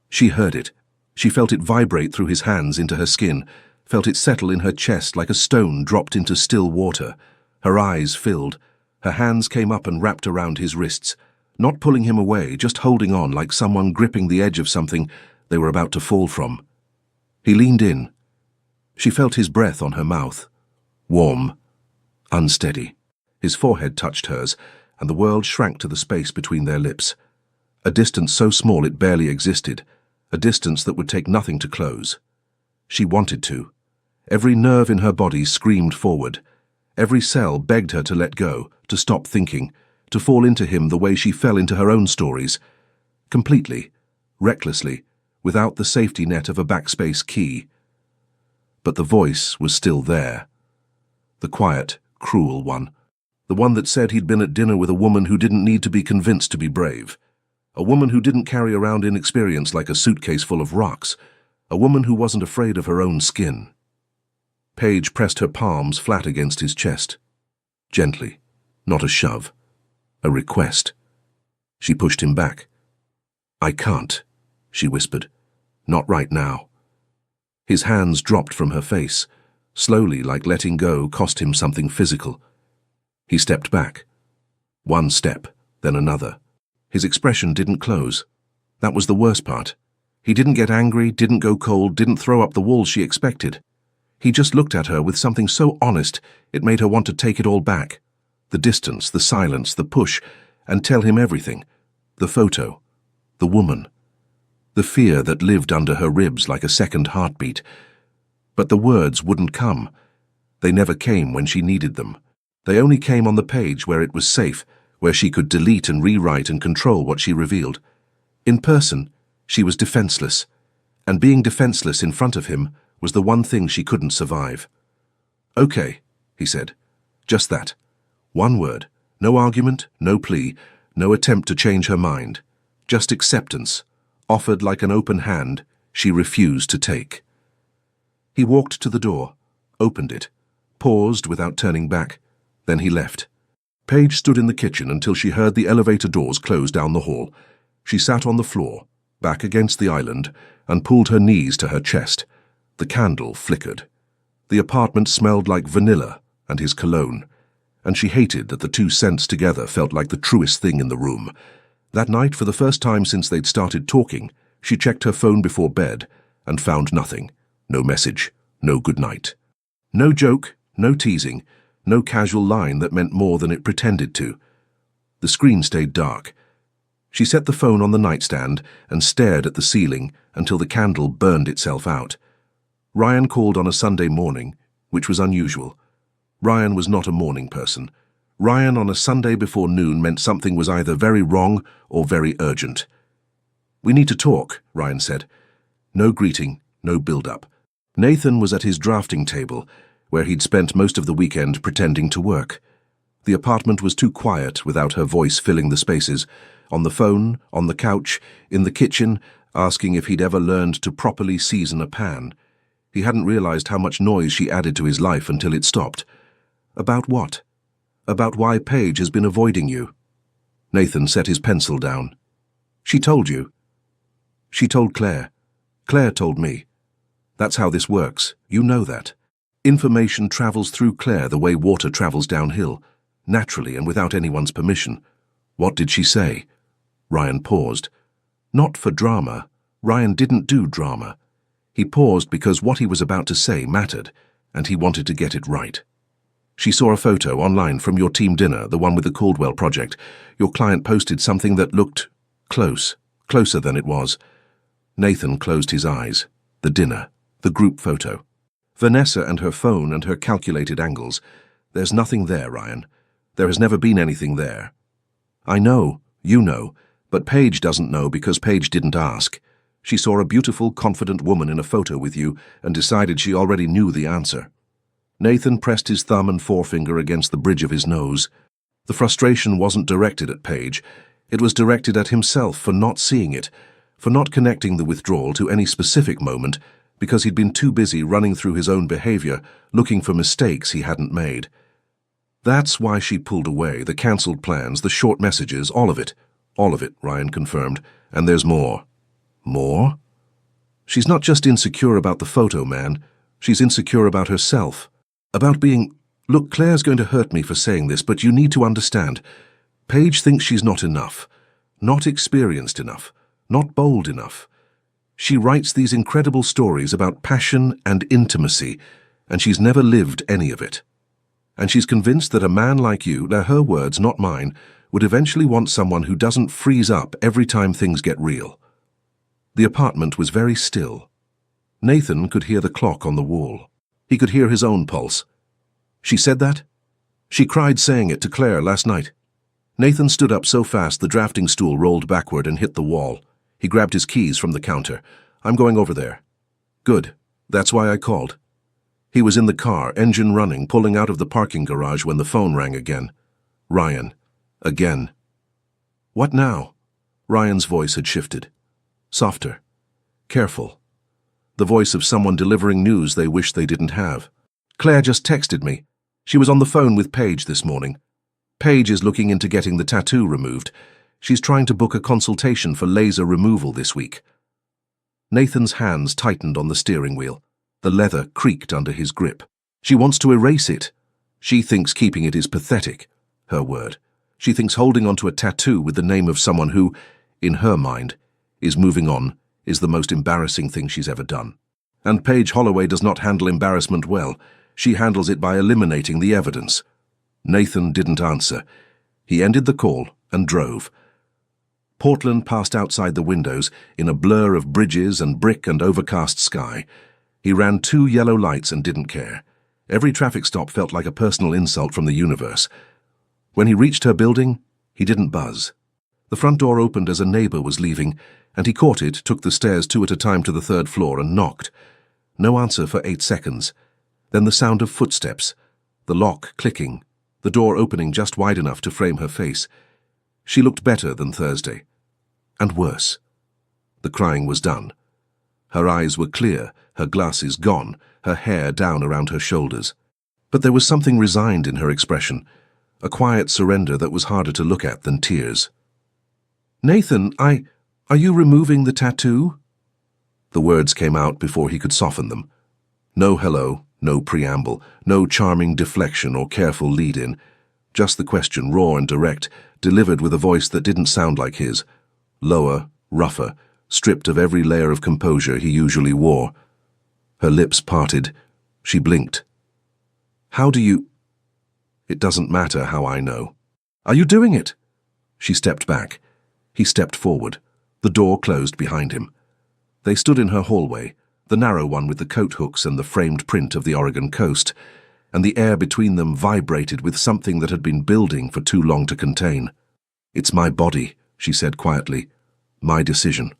She heard it. She felt it vibrate through his hands into her skin, felt it settle in her chest like a stone dropped into still water. Her eyes filled. Her hands came up and wrapped around his wrists, not pulling him away, just holding on like someone gripping the edge of something they were about to fall from. He leaned in. She felt his breath on her mouth. Warm, unsteady. His forehead touched hers, and the world shrank to the space between their lips. A distance so small it barely existed, a distance that would take nothing to close. She wanted to. Every nerve in her body screamed forward. Every cell begged her to let go, to stop thinking, to fall into him the way she fell into her own stories. Completely, recklessly, without the safety net of a backspace key. But the voice was still there. The quiet, cruel one. The one that said he'd been at dinner with a woman who didn't need to be convinced to be brave. A woman who didn't carry around inexperience like a suitcase full of rocks. A woman who wasn't afraid of her own skin. Paige pressed her palms flat against his chest. Gently, not a shove. A request. She pushed him back. "I can't," she whispered. "Not right now." His hands dropped from her face, slowly, like letting go cost him something physical. He stepped back. One step, then another. His expression didn't close. That was the worst part. He didn't get angry, didn't go cold, didn't throw up the walls she expected. He just looked at her with something so honest it made her want to take it all back. The distance, the silence, the push, and tell him everything. The photo, the woman, the fear that lived under her ribs like a second heartbeat. But the words wouldn't come. They never came when she needed them. They only came on the page where it was safe, where she could delete and rewrite and control what she revealed. In person, she was defenseless, and being defenseless in front of him was the one thing she couldn't survive. "Okay," he said. Just that. One word. No argument, no plea, no attempt to change her mind. Just acceptance, offered like an open hand she refused to take. He walked to the door, opened it, paused without turning back. Then he left. Paige stood in the kitchen until she heard the elevator doors close down the hall. She sat on the floor, back against the island, and pulled her knees to her chest. The candle flickered. The apartment smelled like vanilla and his cologne, and she hated that the two scents together felt like the truest thing in the room. That night, for the first time since they'd started talking, she checked her phone before bed and found nothing. No message, no good night. No joke, no teasing, no casual line that meant more than it pretended to. The screen stayed dark. She set the phone on the nightstand and stared at the ceiling until the candle burned itself out. Ryan called on a Sunday morning, which was unusual. Ryan was not a morning person. Ryan on a Sunday before noon meant something was either very wrong or very urgent. "We need to talk," Ryan said. No greeting, no build-up. Nathan was at his drafting table, where he'd spent most of the weekend pretending to work. The apartment was too quiet without her voice filling the spaces. On the phone, on the couch, in the kitchen, asking if he'd ever learned to properly season a pan. He hadn't realized how much noise she added to his life until it stopped. About what? About why Paige has been avoiding you. Nathan set his pencil down. "She told you." "She told Claire. Claire told me. That's how this works. You know that. Information travels through Claire the way water travels downhill, naturally and without anyone's permission." "What did she say?" Ryan paused. Not for drama. Ryan didn't do drama. He paused because what he was about to say mattered, and he wanted to get it right. "She saw a photo online from your team dinner, the one with the Caldwell project. Your client posted something that looked closer than it was." Nathan closed his eyes. The dinner, the group photo. Vanessa and her phone and her calculated angles. There's nothing there, Ryan. There has never been anything there. I know, you know, but Paige doesn't know because Paige didn't ask. She saw a beautiful, confident woman in a photo with you and decided she already knew the answer. Nathan pressed his thumb and forefinger against the bridge of his nose. The frustration wasn't directed at Paige. It was directed at himself for not seeing it, for not connecting the withdrawal to any specific moment, because he'd been too busy running through his own behavior, looking for mistakes he hadn't made. That's why she pulled away, the cancelled plans, the short messages, all of it. All of it, Ryan confirmed. And there's more. More? She's not just insecure about the photo, man. She's insecure about herself. About being... Look, Claire's going to hurt me for saying this, but you need to understand. Paige thinks she's not enough. Not experienced enough. Not bold enough. She writes these incredible stories about passion and intimacy, and she's never lived any of it. And she's convinced that a man like you, they're her words, not mine, would eventually want someone who doesn't freeze up every time things get real. The apartment was very still. Nathan could hear the clock on the wall. He could hear his own pulse. She said that? She cried saying it to Claire last night. Nathan stood up so fast the drafting stool rolled backward and hit the wall. He grabbed his keys from the counter. I'm going over there. Good. That's why I called. He was in the car, engine running, pulling out of the parking garage when the phone rang again. Ryan. Again. What now? Ryan's voice had shifted. Softer. Careful. The voice of someone delivering news they wish they didn't have. Claire just texted me. She was on the phone with Paige this morning. Paige is looking into getting the tattoo removed. She's trying to book a consultation for laser removal this week. Nathan's hands tightened on the steering wheel. The leather creaked under his grip. She wants to erase it. She thinks keeping it is pathetic. Her word. She thinks holding onto a tattoo with the name of someone who, in her mind, is moving on is the most embarrassing thing she's ever done. And Paige Holloway does not handle embarrassment well. She handles it by eliminating the evidence. Nathan didn't answer. He ended the call, and drove. Portland passed outside the windows in a blur of bridges and brick and overcast sky. He ran 2 yellow lights and didn't care. Every traffic stop felt like a personal insult from the universe. When he reached her building, he didn't buzz. The front door opened as a neighbor was leaving, and he caught it, took the stairs 2 at a time to the 3rd floor and knocked. No answer for 8 seconds. Then the sound of footsteps, the lock clicking, the door opening just wide enough to frame her face. She looked better than Thursday. And worse. The crying was done. Her eyes were clear, her glasses gone, her hair down around her shoulders. But there was something resigned in her expression, a quiet surrender that was harder to look at than tears. "Nathan, are you removing the tattoo?" The words came out before he could soften them. No hello, no preamble, no charming deflection or careful lead-in. Just the question, raw and direct, delivered with a voice that didn't sound like his. Lower, rougher, stripped of every layer of composure he usually wore. Her lips parted. She blinked. "How do you—" "It doesn't matter how I know." "Are you doing it?" She stepped back. He stepped forward. The door closed behind him. They stood in her hallway, the narrow one with the coat hooks and the framed print of the Oregon coast, and the air between them vibrated with something that had been building for too long to contain. "It's my body," she said quietly. "My decision."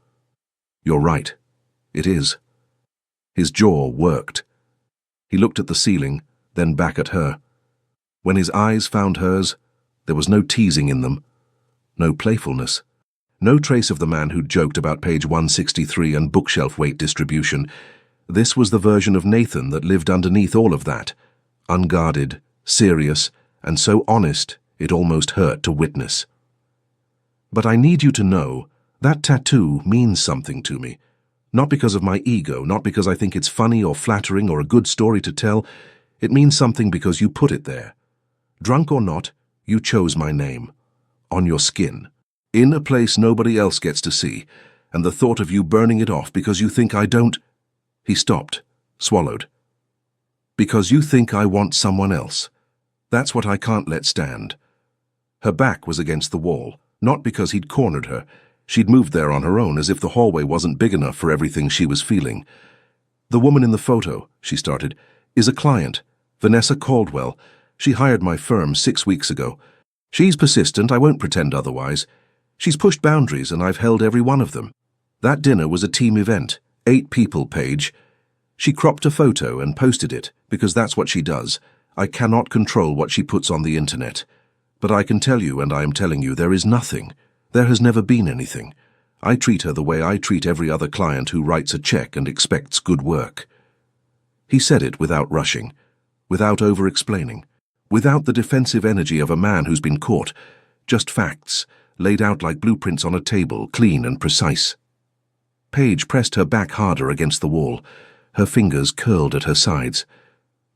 "You're right. It is." His jaw worked. He looked at the ceiling, then back at her. When his eyes found hers, there was no teasing in them, no playfulness, no trace of the man who'd joked about page 163 and bookshelf weight distribution. This was the version of Nathan that lived underneath all of that, unguarded, serious, and so honest it almost hurt to witness. "But I need you to know, that tattoo means something to me. Not because of my ego, not because I think it's funny or flattering or a good story to tell. It means something because you put it there. Drunk or not, you chose my name. On your skin. In a place nobody else gets to see, and the thought of you burning it off because you think I don't—" He stopped, swallowed. "Because you think I want someone else. That's what I can't let stand." Her back was against the wall, not because he'd cornered her. She'd moved there on her own, as if the hallway wasn't big enough for everything she was feeling. "The woman in the photo," she started, "is a client, Vanessa Caldwell. She hired my firm 6 weeks ago. She's persistent, I won't pretend otherwise. She's pushed boundaries, and I've held every one of them. That dinner was a team event, 8 people, Paige. She cropped a photo and posted it, because that's what she does. I cannot control what she puts on the internet. But I can tell you, and I am telling you, there is nothing. There has never been anything. I treat her the way I treat every other client who writes a check and expects good work." He said it without rushing, without over-explaining, without the defensive energy of a man who's been caught. Just facts, laid out like blueprints on a table, clean and precise. Paige pressed her back harder against the wall. Her fingers curled at her sides.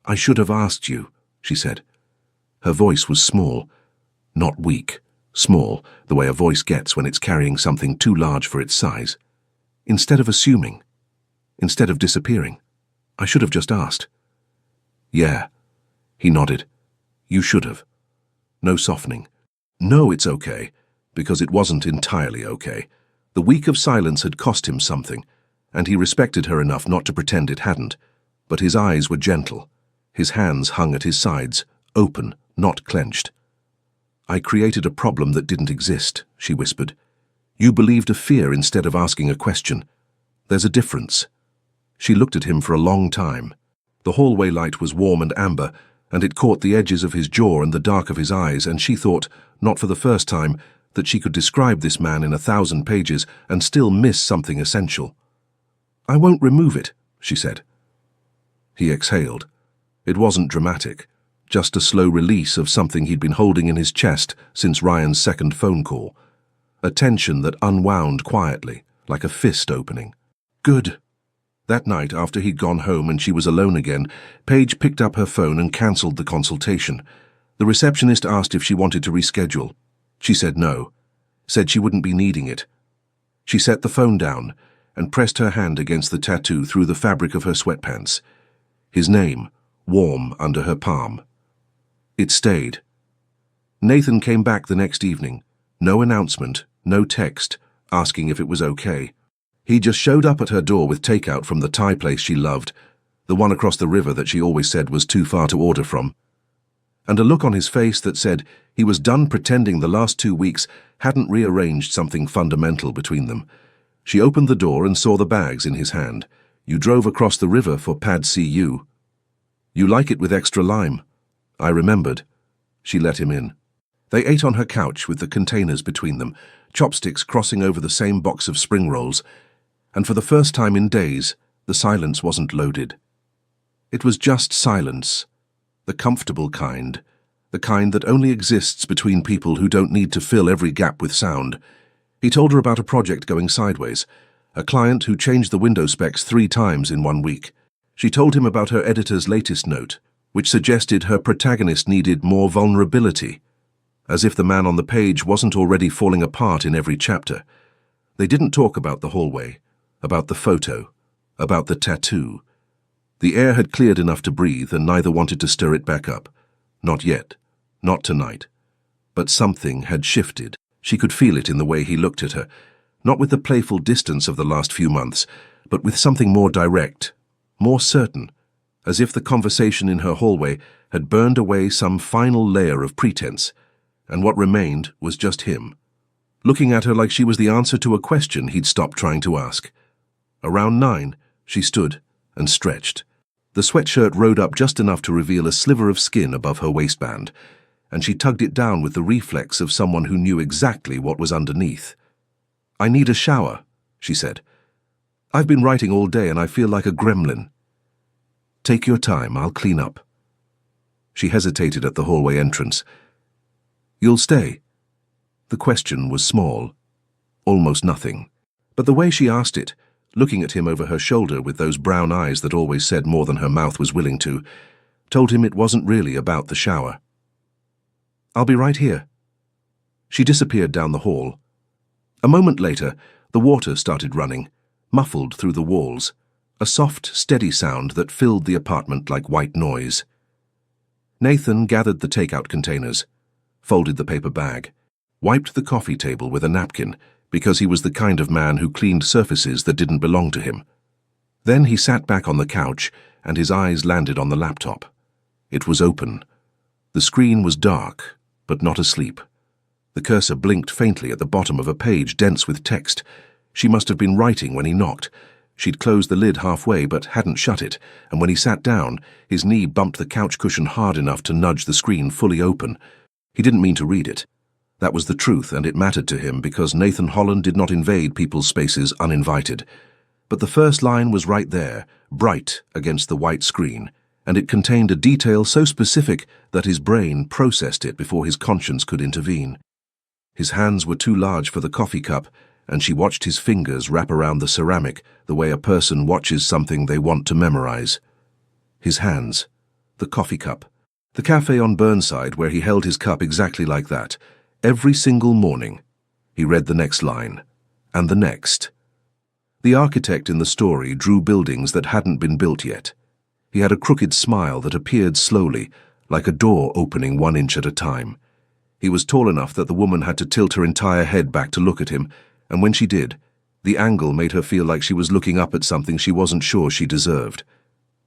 "I should have asked you," she said. Her voice was small, not weak, small, the way a voice gets when it's carrying something too large for its size. "Instead of assuming, instead of disappearing, I should have just asked." "Yeah," he nodded. "You should have." No softening. "No, it's okay," because it wasn't entirely okay. The week of silence had cost him something, and he respected her enough not to pretend it hadn't. But his eyes were gentle. His hands hung at his sides, open, not clenched. "I created a problem that didn't exist," she whispered. "You believed a fear instead of asking a question. There's a difference." She looked at him for a long time. The hallway light was warm and amber, and it caught the edges of his jaw and the dark of his eyes, and she thought, not for the first time, that she could describe this man in 1,000 pages and still miss something essential. "I won't remove it," she said. He exhaled. It wasn't dramatic, just a slow release of something he'd been holding in his chest since Ryan's second phone call. A tension that unwound quietly, like a fist opening. "Good." That night, after he'd gone home and she was alone again, Paige picked up her phone and cancelled the consultation. The receptionist asked if she wanted to reschedule. She said no, said she wouldn't be needing it. She set the phone down and pressed her hand against the tattoo through the fabric of her sweatpants. His name, warm under her palm. It stayed. Nathan came back the next evening, No announcement, no text, asking if it was okay. He just showed up at her door with takeout from the Thai place she loved, the one across the river that she always said was too far to order from, and a look on his face that said he was done pretending the last 2 weeks hadn't rearranged something fundamental between them. She opened the door and saw the bags in his hand. "You drove across the river for Pad CU. You like it with extra lime." I remembered. She let him in. They ate on her couch with the containers between them, chopsticks crossing over the same box of spring rolls, and for the first time in days, the silence wasn't loaded. It was just silence, the comfortable kind, the kind that only exists between people who don't need to fill every gap with sound. He told her about a project going sideways, a client who changed the window specs 3 times in 1 week. She told him about her editor's latest note, which suggested her protagonist needed more vulnerability, as if the man on the page wasn't already falling apart in every chapter. They didn't talk about the hallway, about the photo, about the tattoo. The air had cleared enough to breathe, and neither wanted to stir it back up. Not yet. Not tonight. But something had shifted. She could feel it in the way he looked at her, not with the playful distance of the last few months, but with something more direct, more certain, as if the conversation in her hallway had burned away some final layer of pretense, and what remained was just him, looking at her like she was the answer to a question he'd stopped trying to ask. Around 9, she stood and stretched. The sweatshirt rode up just enough to reveal a sliver of skin above her waistband, and she tugged it down with the reflex of someone who knew exactly what was underneath. "I need a shower," she said. "I've been writing all day and I feel like a gremlin." "Take your time, I'll clean up." She hesitated at the hallway entrance. "You'll stay?" The question was small, almost nothing. But the way she asked it, looking at him over her shoulder with those brown eyes that always said more than her mouth was willing to, told him it wasn't really about the shower. "I'll be right here." She disappeared down the hall. A moment later, the water started running, muffled through the walls, a soft, steady sound that filled the apartment like white noise. Nathan gathered the takeout containers, folded the paper bag, wiped the coffee table with a napkin, because he was the kind of man who cleaned surfaces that didn't belong to him. Then he sat back on the couch, and his eyes landed on the laptop. It was open. The screen was dark, but not asleep. The cursor blinked faintly at the bottom of a page dense with text. She must have been writing when he knocked. She'd closed the lid halfway but hadn't shut it, and when he sat down, his knee bumped the couch cushion hard enough to nudge the screen fully open. He didn't mean to read it. That was the truth, and it mattered to him because Nathan Holland did not invade people's spaces uninvited. But the first line was right there, bright against the white screen, and it contained a detail so specific that his brain processed it before his conscience could intervene. His hands were too large for the coffee cup, and she watched his fingers wrap around the ceramic the way a person watches something they want to memorize. His hands, the coffee cup, the cafe on Burnside where he held his cup exactly like that. Every single morning, he read the next line, and the next. The architect in the story drew buildings that hadn't been built yet. He had a crooked smile that appeared slowly, like a door opening 1 inch at a time. He was tall enough that the woman had to tilt her entire head back to look at him, and when she did, the angle made her feel like she was looking up at something she wasn't sure she deserved.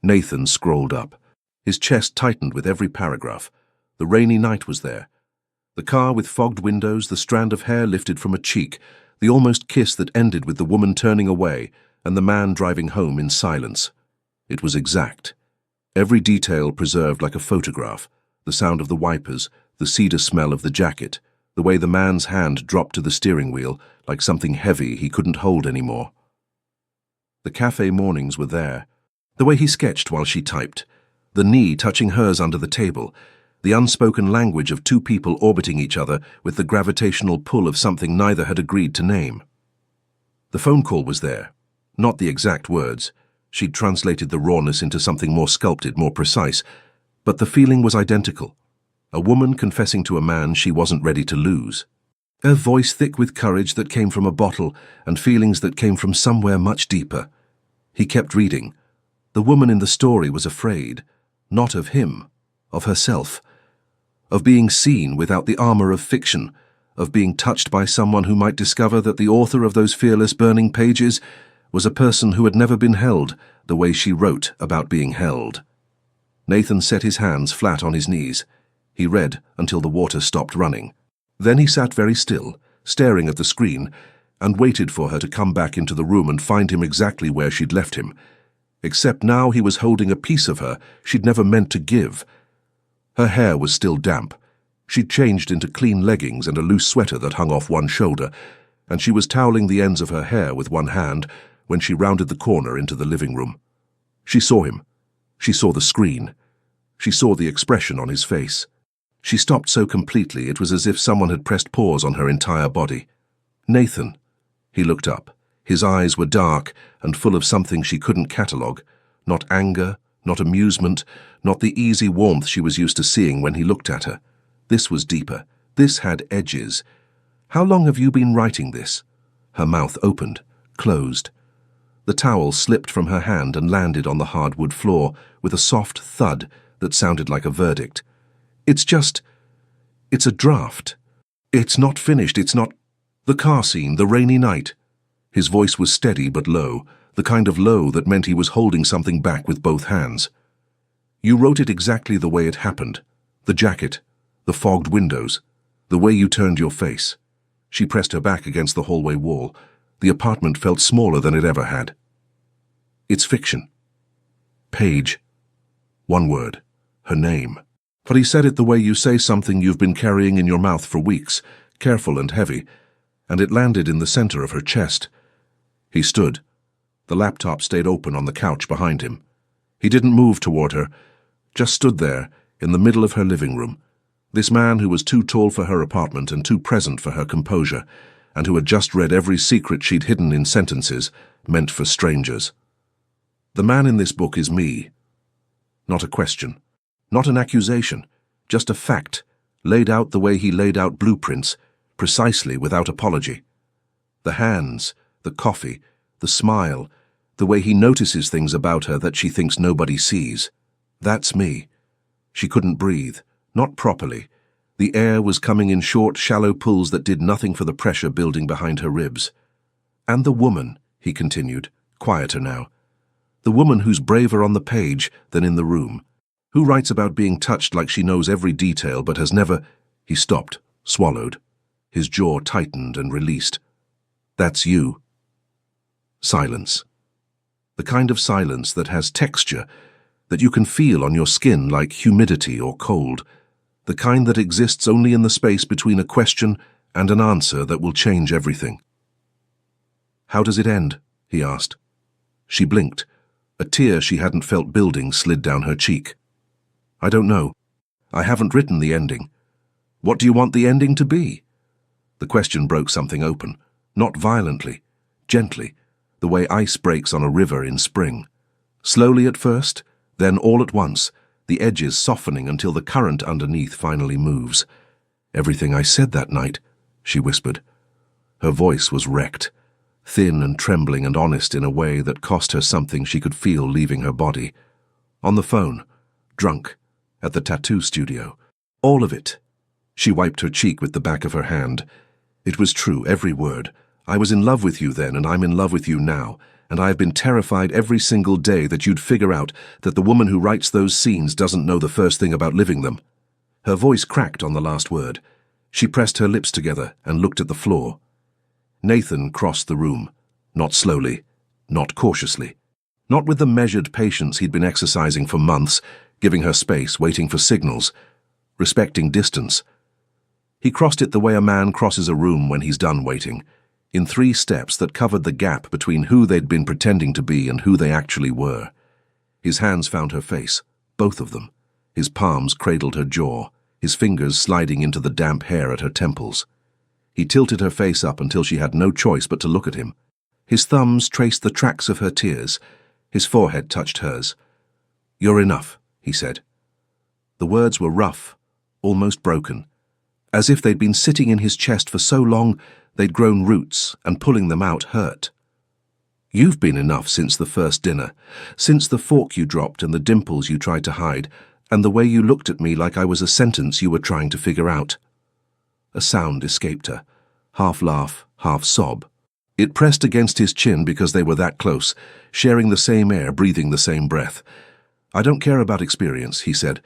Nathan scrolled up. His chest tightened with every paragraph. The rainy night was there. The car with fogged windows, the strand of hair lifted from a cheek, the almost kiss that ended with the woman turning away, and the man driving home in silence. It was exact. Every detail preserved like a photograph, the sound of the wipers, the cedar smell of the jacket, the way the man's hand dropped to the steering wheel like something heavy he couldn't hold anymore. The cafe mornings were there, the way he sketched while she typed, the knee touching hers under the table, the unspoken language of 2 people orbiting each other with the gravitational pull of something neither had agreed to name. The phone call was there, not the exact words. She'd translated the rawness into something more sculpted, more precise, but the feeling was identical. A woman confessing to a man she wasn't ready to lose. A voice thick with courage that came from a bottle and feelings that came from somewhere much deeper. He kept reading. The woman in the story was afraid, not of him, of herself, of being seen without the armor of fiction, of being touched by someone who might discover that the author of those fearless burning pages was a person who had never been held the way she wrote about being held. Nathan set his hands flat on his knees. He read until the water stopped running. Then he sat very still, staring at the screen, and waited for her to come back into the room and find him exactly where she'd left him. Except now he was holding a piece of her she'd never meant to give. Her hair was still damp. She'd changed into clean leggings and a loose sweater that hung off one shoulder, and she was toweling the ends of her hair with one hand when she rounded the corner into the living room. She saw him. She saw the screen. She saw the expression on his face. She stopped so completely it was as if someone had pressed pause on her entire body. Nathan. He looked up. His eyes were dark and full of something she couldn't catalogue. Not anger, not amusement, not the easy warmth she was used to seeing when he looked at her. This was deeper. This had edges. How long have you been writing this? Her mouth opened, closed. The towel slipped from her hand and landed on the hardwood floor with a soft thud that sounded like a verdict. It's a draft. It's not finished, it's not... The car scene, the rainy night. His voice was steady but low, the kind of low that meant he was holding something back with both hands. You wrote it exactly the way it happened. The jacket, the fogged windows, the way you turned your face. She pressed her back against the hallway wall. The apartment felt smaller than it ever had. It's fiction. Page. One word. Her name. But he said it the way you say something you've been carrying in your mouth for weeks, careful and heavy, and it landed in the center of her chest. He stood. The laptop stayed open on the couch behind him. He didn't move toward her, just stood there, in the middle of her living room. This man who was too tall for her apartment and too present for her composure, and who had just read every secret she'd hidden in sentences, meant for strangers. The man in this book is me. Not a question. Not an accusation. Just a fact, laid out the way he laid out blueprints, precisely without apology. The hands, the coffee, the smile, the way he notices things about her that she thinks nobody sees. That's me. She couldn't breathe, not properly. The air was coming in short, shallow pulls that did nothing for the pressure building behind her ribs. And the woman, he continued, quieter now. The woman who's braver on the page than in the room, who writes about being touched like she knows every detail but has never... He stopped, swallowed. His jaw tightened and released. That's you. Silence. The kind of silence that has texture, that you can feel on your skin like humidity or cold, the kind that exists only in the space between a question and an answer that will change everything. How does it end? He asked. She blinked. A tear she hadn't felt building slid down her cheek. I don't know. I haven't written the ending. What do you want the ending to be? The question broke something open, not violently, gently, the way ice breaks on a river in spring. Slowly at first, then all at once, the edges softening until the current underneath finally moves. Everything I said that night, she whispered. Her voice was wrecked, thin and trembling and honest in a way that cost her something she could feel leaving her body. On the phone, drunk, at the tattoo studio. All of it. She wiped her cheek with the back of her hand. It was true, every word. I was in love with you then, and I'm in love with you now, and I have been terrified every single day that you'd figure out that the woman who writes those scenes doesn't know the first thing about living them. Her voice cracked on the last word. She pressed her lips together and looked at the floor. Nathan crossed the room, not slowly, not cautiously, not with the measured patience he'd been exercising for months, giving her space, waiting for signals, respecting distance. He crossed it the way a man crosses a room when he's done waiting, in 3 steps that covered the gap between who they'd been pretending to be and who they actually were. His hands found her face, both of them. His palms cradled her jaw, his fingers sliding into the damp hair at her temples. He tilted her face up until she had no choice but to look at him. His thumbs traced the tracks of her tears. His forehead touched hers. "You're enough," he said. The words were rough, almost broken, as if they'd been sitting in his chest for so long they'd grown roots, and pulling them out hurt. You've been enough since the first dinner, since the fork you dropped and the dimples you tried to hide, and the way you looked at me like I was a sentence you were trying to figure out. A sound escaped her. Half laugh, half sob. It pressed against his chin because they were that close, sharing the same air, breathing the same breath. "I don't care about experience," he said.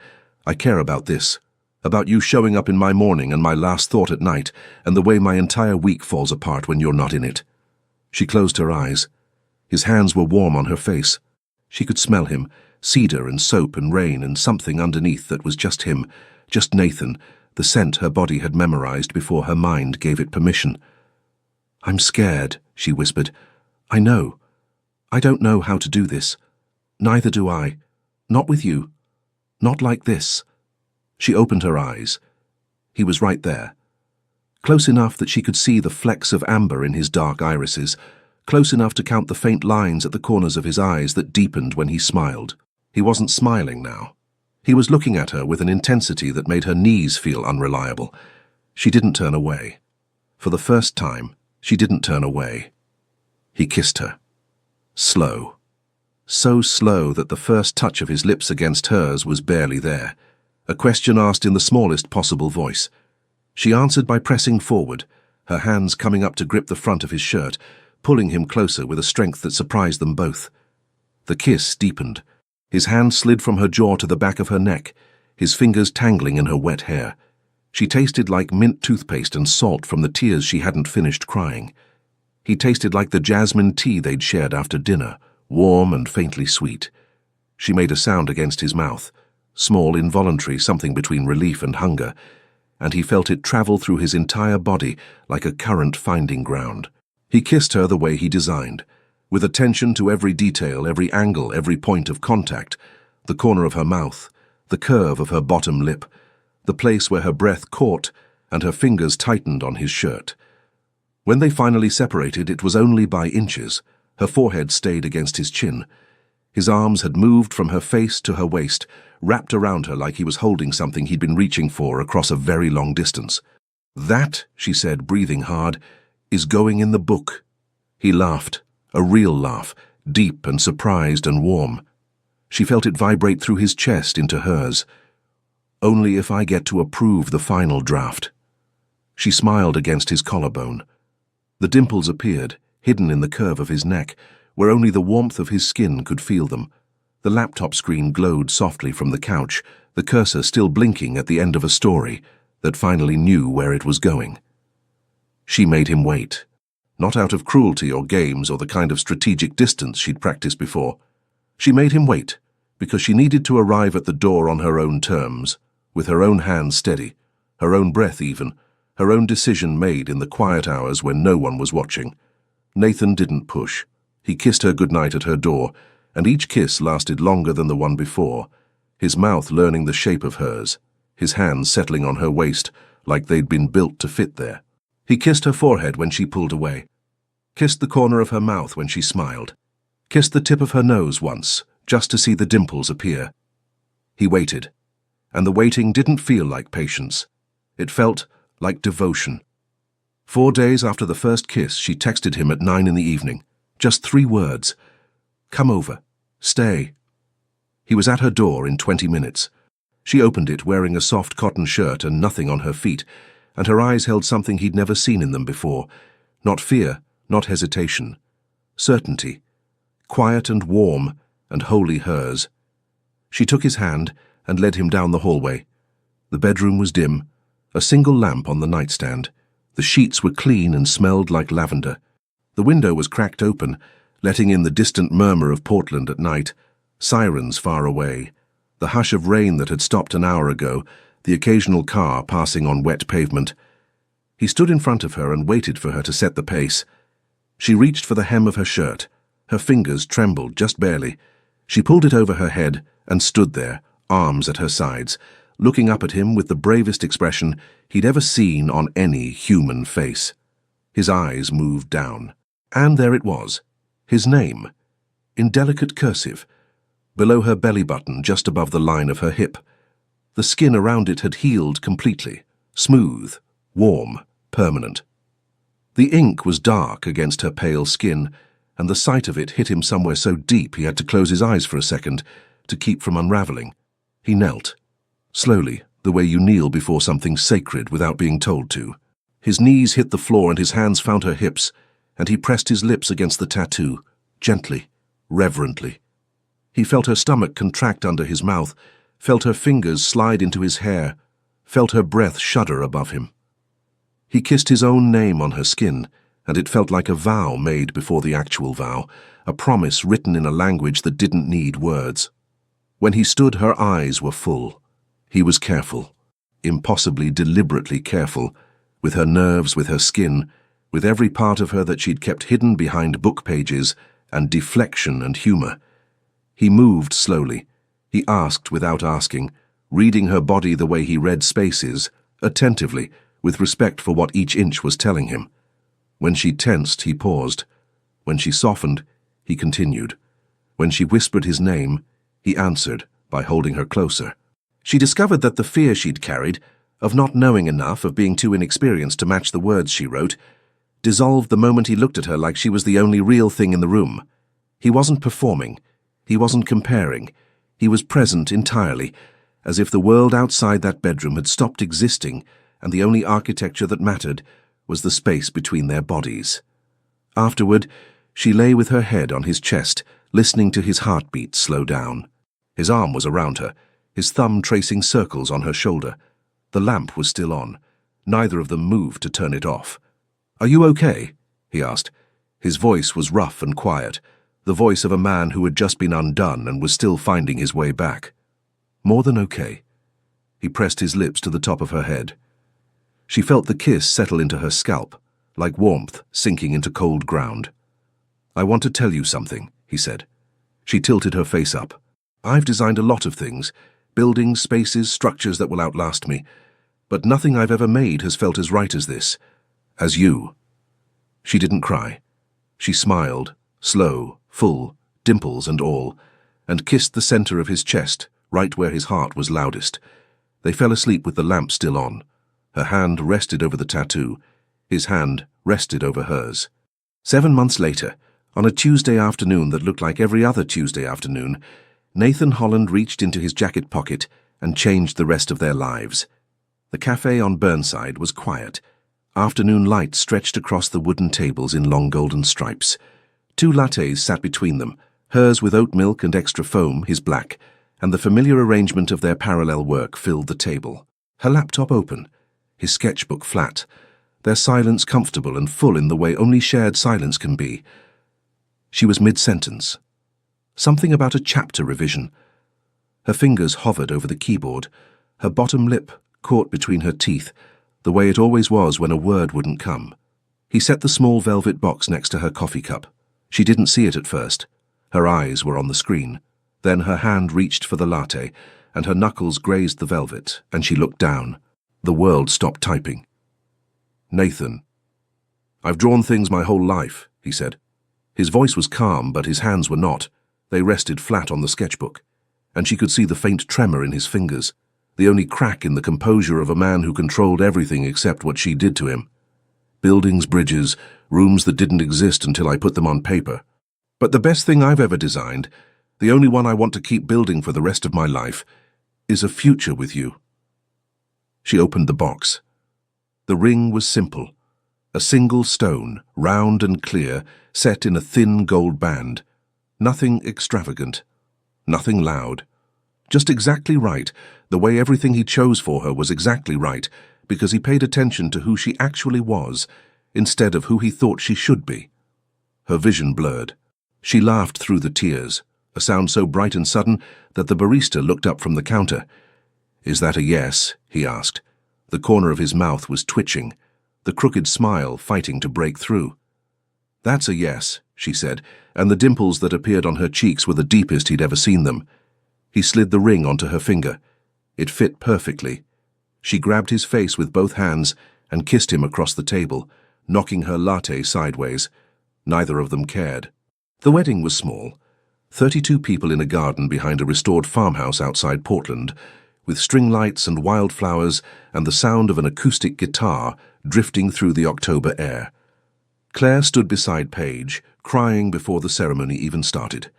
"I care about this. About you showing up in my morning and my last thought at night, and the way my entire week falls apart when you're not in it." She closed her eyes. His hands were warm on her face. She could smell him, cedar and soap and rain and something underneath that was just him, just Nathan, the scent her body had memorized before her mind gave it permission. "I'm scared," she whispered. "I know. I don't know how to do this. Neither do I. Not with you. Not like this." She opened her eyes. He was right there. Close enough that she could see the flecks of amber in his dark irises, close enough to count the faint lines at the corners of his eyes that deepened when he smiled. He wasn't smiling now. He was looking at her with an intensity that made her knees feel unreliable. She didn't turn away. For the first time, she didn't turn away. He kissed her. Slow. So slow that the first touch of his lips against hers was barely there. A question asked in the smallest possible voice. She answered by pressing forward, her hands coming up to grip the front of his shirt, pulling him closer with a strength that surprised them both. The kiss deepened. His hand slid from her jaw to the back of her neck, his fingers tangling in her wet hair. She tasted like mint toothpaste and salt from the tears she hadn't finished crying. He tasted like the jasmine tea they'd shared after dinner, warm and faintly sweet. She made a sound against his mouth, small, involuntary, something between relief and hunger, and he felt it travel through his entire body like a current finding ground. He kissed her the way he designed, with attention to every detail, every angle, every point of contact, the corner of her mouth, the curve of her bottom lip, the place where her breath caught and her fingers tightened on his shirt. When they finally separated, it was only by inches. Her forehead stayed against his chin. His arms had moved from her face to her waist, wrapped around her like he was holding something he'd been reaching for across a very long distance. "That," she said, breathing hard, "is going in the book." He laughed, a real laugh, deep and surprised and warm. She felt it vibrate through his chest into hers. "Only if I get to approve the final draft." She smiled against his collarbone. The dimples appeared, hidden in the curve of his neck, where only the warmth of his skin could feel them. The laptop screen glowed softly from the couch, the cursor still blinking at the end of a story that finally knew where it was going. She made him wait, not out of cruelty or games or the kind of strategic distance she'd practiced before. She made him wait because she needed to arrive at the door on her own terms, with her own hands steady, her own breath even, her own decision made in the quiet hours when no one was watching. Nathan didn't push. He kissed her goodnight at her door, and each kiss lasted longer than the one before, his mouth learning the shape of hers, his hands settling on her waist like they'd been built to fit there. He kissed her forehead when she pulled away, kissed the corner of her mouth when she smiled, kissed the tip of her nose once, just to see the dimples appear. He waited, and the waiting didn't feel like patience. It felt like devotion. 4 days after the first kiss, she texted him at 9 in the evening. Just 3 words. "Come over. Stay." He was at her door in 20 minutes. She opened it wearing a soft cotton shirt and nothing on her feet, and her eyes held something he'd never seen in them before. Not fear, not hesitation. Certainty. Quiet and warm and wholly hers. She took his hand and led him down the hallway. The bedroom was dim, a single lamp on the nightstand. The sheets were clean and smelled like lavender. The window was cracked open, letting in the distant murmur of Portland at night, sirens far away, the hush of rain that had stopped an hour ago, the occasional car passing on wet pavement. He stood in front of her and waited for her to set the pace. She reached for the hem of her shirt. Her fingers trembled just barely. She pulled it over her head and stood there, arms at her sides, looking up at him with the bravest expression he'd ever seen on any human face. His eyes moved down. And there it was, his name, in delicate cursive, below her belly button just above the line of her hip. The skin around it had healed completely, smooth, warm, permanent. The ink was dark against her pale skin, and the sight of it hit him somewhere so deep he had to close his eyes for a second to keep from unraveling. He knelt, slowly, the way you kneel before something sacred without being told to. His knees hit the floor and his hands found her hips, and he pressed his lips against the tattoo, gently, reverently. He felt her stomach contract under his mouth, felt her fingers slide into his hair, felt her breath shudder above him. He kissed his own name on her skin, and it felt like a vow made before the actual vow, a promise written in a language that didn't need words. When he stood, her eyes were full. He was careful, impossibly deliberately careful, with her nerves, with her skin, with every part of her that she'd kept hidden behind book pages and deflection and humor. He moved slowly. He asked without asking, reading her body the way he read spaces, attentively, with respect for what each inch was telling him. When she tensed, he paused. When she softened, he continued. When she whispered his name, he answered by holding her closer. She discovered that the fear she'd carried, of not knowing enough, of being too inexperienced to match the words she wrote, dissolved the moment he looked at her like she was the only real thing in the room. He wasn't performing. He wasn't comparing. He was present entirely, as if the world outside that bedroom had stopped existing and the only architecture that mattered was the space between their bodies. Afterward, she lay with her head on his chest, listening to his heartbeat slow down. His arm was around her, his thumb tracing circles on her shoulder. The lamp was still on. Neither of them moved to turn it off. "Are you okay?" he asked. His voice was rough and quiet, the voice of a man who had just been undone and was still finding his way back. "More than okay." He pressed his lips to the top of her head. She felt the kiss settle into her scalp, like warmth sinking into cold ground. "I want to tell you something," he said. She tilted her face up. "I've designed a lot of things, buildings, spaces, structures that will outlast me, but nothing I've ever made has felt as right as this, as you." She didn't cry. She smiled, slow, full, dimples and all, and kissed the center of his chest, right where his heart was loudest. They fell asleep with the lamp still on. Her hand rested over the tattoo. His hand rested over hers. 7 months later, on a Tuesday afternoon that looked like every other Tuesday afternoon, Nathan Holland reached into his jacket pocket and changed the rest of their lives. The cafe on Burnside was quiet. Afternoon light stretched across the wooden tables in long golden stripes. 2 lattes sat between them, hers with oat milk and extra foam, his black, and the familiar arrangement of their parallel work filled the table. Her laptop open, his sketchbook flat, their silence comfortable and full in the way only shared silence can be. She was mid-sentence. Something about a chapter revision. Her fingers hovered over the keyboard, her bottom lip caught between her teeth, the way it always was when a word wouldn't come. He set the small velvet box next to her coffee cup. She didn't see it at first. Her eyes were on the screen. Then her hand reached for the latte, and her knuckles grazed the velvet, and she looked down. The world stopped typing. "Nathan, I've drawn things my whole life," he said. His voice was calm, but his hands were not. They rested flat on the sketchbook, and she could see the faint tremor in his fingers, the only crack in the composure of a man who controlled everything except what she did to him. "Buildings, bridges, rooms that didn't exist until I put them on paper. But the best thing I've ever designed, the only one I want to keep building for the rest of my life, is a future with you." She opened the box. The ring was simple. A single stone, round and clear, set in a thin gold band. Nothing extravagant. Nothing loud. Just exactly right. The way everything he chose for her was exactly right, because he paid attention to who she actually was, instead of who he thought she should be. Her vision blurred. She laughed through the tears, a sound so bright and sudden that the barista looked up from the counter. "Is that a yes?" he asked. The corner of his mouth was twitching, the crooked smile fighting to break through. "That's a yes," she said, and the dimples that appeared on her cheeks were the deepest he'd ever seen them. He slid the ring onto her finger. It fit perfectly. She grabbed his face with both hands and kissed him across the table, knocking her latte sideways. Neither of them cared. The wedding was small. 32 people in a garden behind a restored farmhouse outside Portland, with string lights and wildflowers and the sound of an acoustic guitar drifting through the October air. Claire stood beside Paige, crying before the ceremony even started.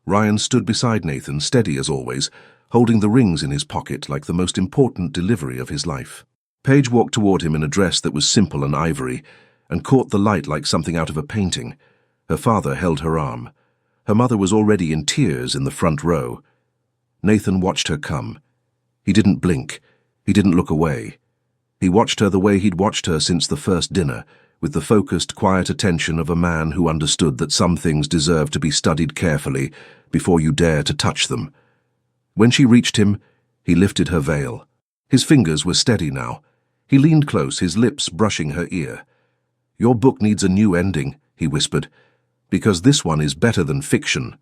Ryan stood beside Nathan, steady as always, holding the rings in his pocket like the most important delivery of his life. Paige walked toward him in a dress that was simple and ivory, and caught the light like something out of a painting. Her father held her arm. Her mother was already in tears in the front row. Nathan watched her come. He didn't blink. He didn't look away. He watched her the way he'd watched her since the first dinner, with the focused, quiet attention of a man who understood that some things deserve to be studied carefully before you dare to touch them. When she reached him, he lifted her veil. His fingers were steady now. He leaned close, his lips brushing her ear. "Your book needs a new ending," he whispered, "because this one is better than fiction."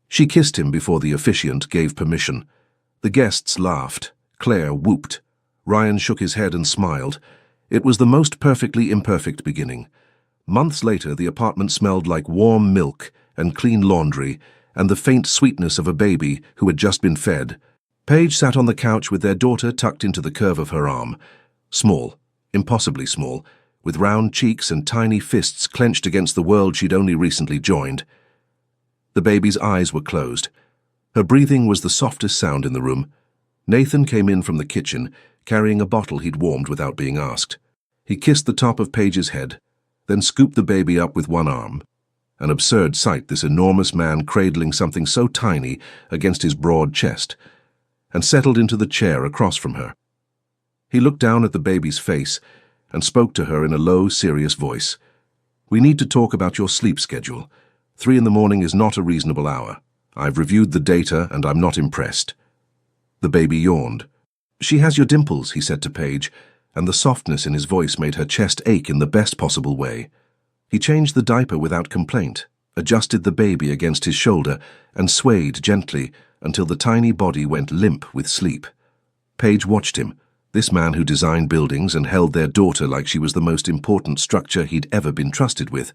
She kissed him before the officiant gave permission. The guests laughed. Claire whooped. Ryan shook his head and smiled. It was the most perfectly imperfect beginning. Months later, the apartment smelled like warm milk and clean laundry and the faint sweetness of a baby who had just been fed. Paige sat on the couch with their daughter tucked into the curve of her arm. Small, impossibly small, with round cheeks and tiny fists clenched against the world she'd only recently joined. The baby's eyes were closed. Her breathing was the softest sound in the room. Nathan came in from the kitchen, carrying a bottle he'd warmed without being asked. He kissed the top of Paige's head, then scooped the baby up with one arm. An absurd sight, this enormous man cradling something so tiny against his broad chest, and settled into the chair across from her. He looked down at the baby's face and spoke to her in a low, serious voice. "We need to talk about your sleep schedule. 3 in the morning is not a reasonable hour. I've reviewed the data and I'm not impressed." The baby yawned. "She has your dimples," he said to Paige, and the softness in his voice made her chest ache in the best possible way. He changed the diaper without complaint, adjusted the baby against his shoulder, and swayed gently until the tiny body went limp with sleep. Paige watched him, this man who designed buildings and held their daughter like she was the most important structure he'd ever been trusted with,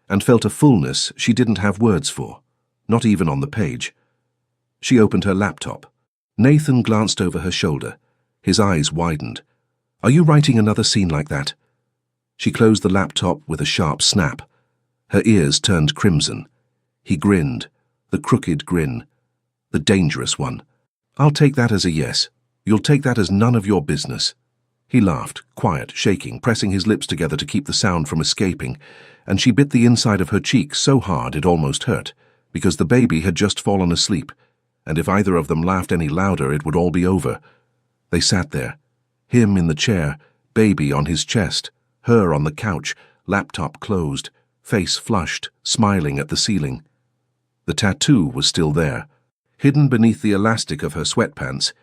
and felt a fullness she didn't have words for, not even on the page. She opened her laptop. Nathan glanced over her shoulder. His eyes widened. "Are you writing another scene like that?" She closed the laptop with a sharp snap. Her ears turned crimson. He grinned, the crooked grin, the dangerous one. "I'll take that as a yes. You'll take that as none of your business." He laughed, quiet, shaking, pressing his lips together to keep the sound from escaping, and she bit the inside of her cheek so hard it almost hurt, because the baby had just fallen asleep, and if either of them laughed any louder it would all be over. They sat there, him in the chair, baby on his chest, her on the couch, laptop closed, face flushed, smiling at the ceiling. The tattoo was still there, hidden beneath the elastic of her sweatpants,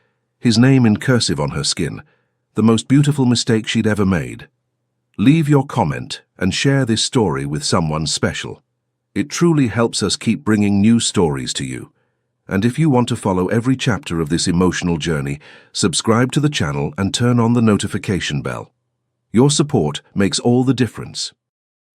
his name in cursive on her skin, the most beautiful mistake she'd ever made. Leave your comment and share this story with someone special. It truly helps us keep bringing new stories to you. And if you want to follow every chapter of this emotional journey, subscribe to the channel and turn on the notification bell. Your support makes all the difference.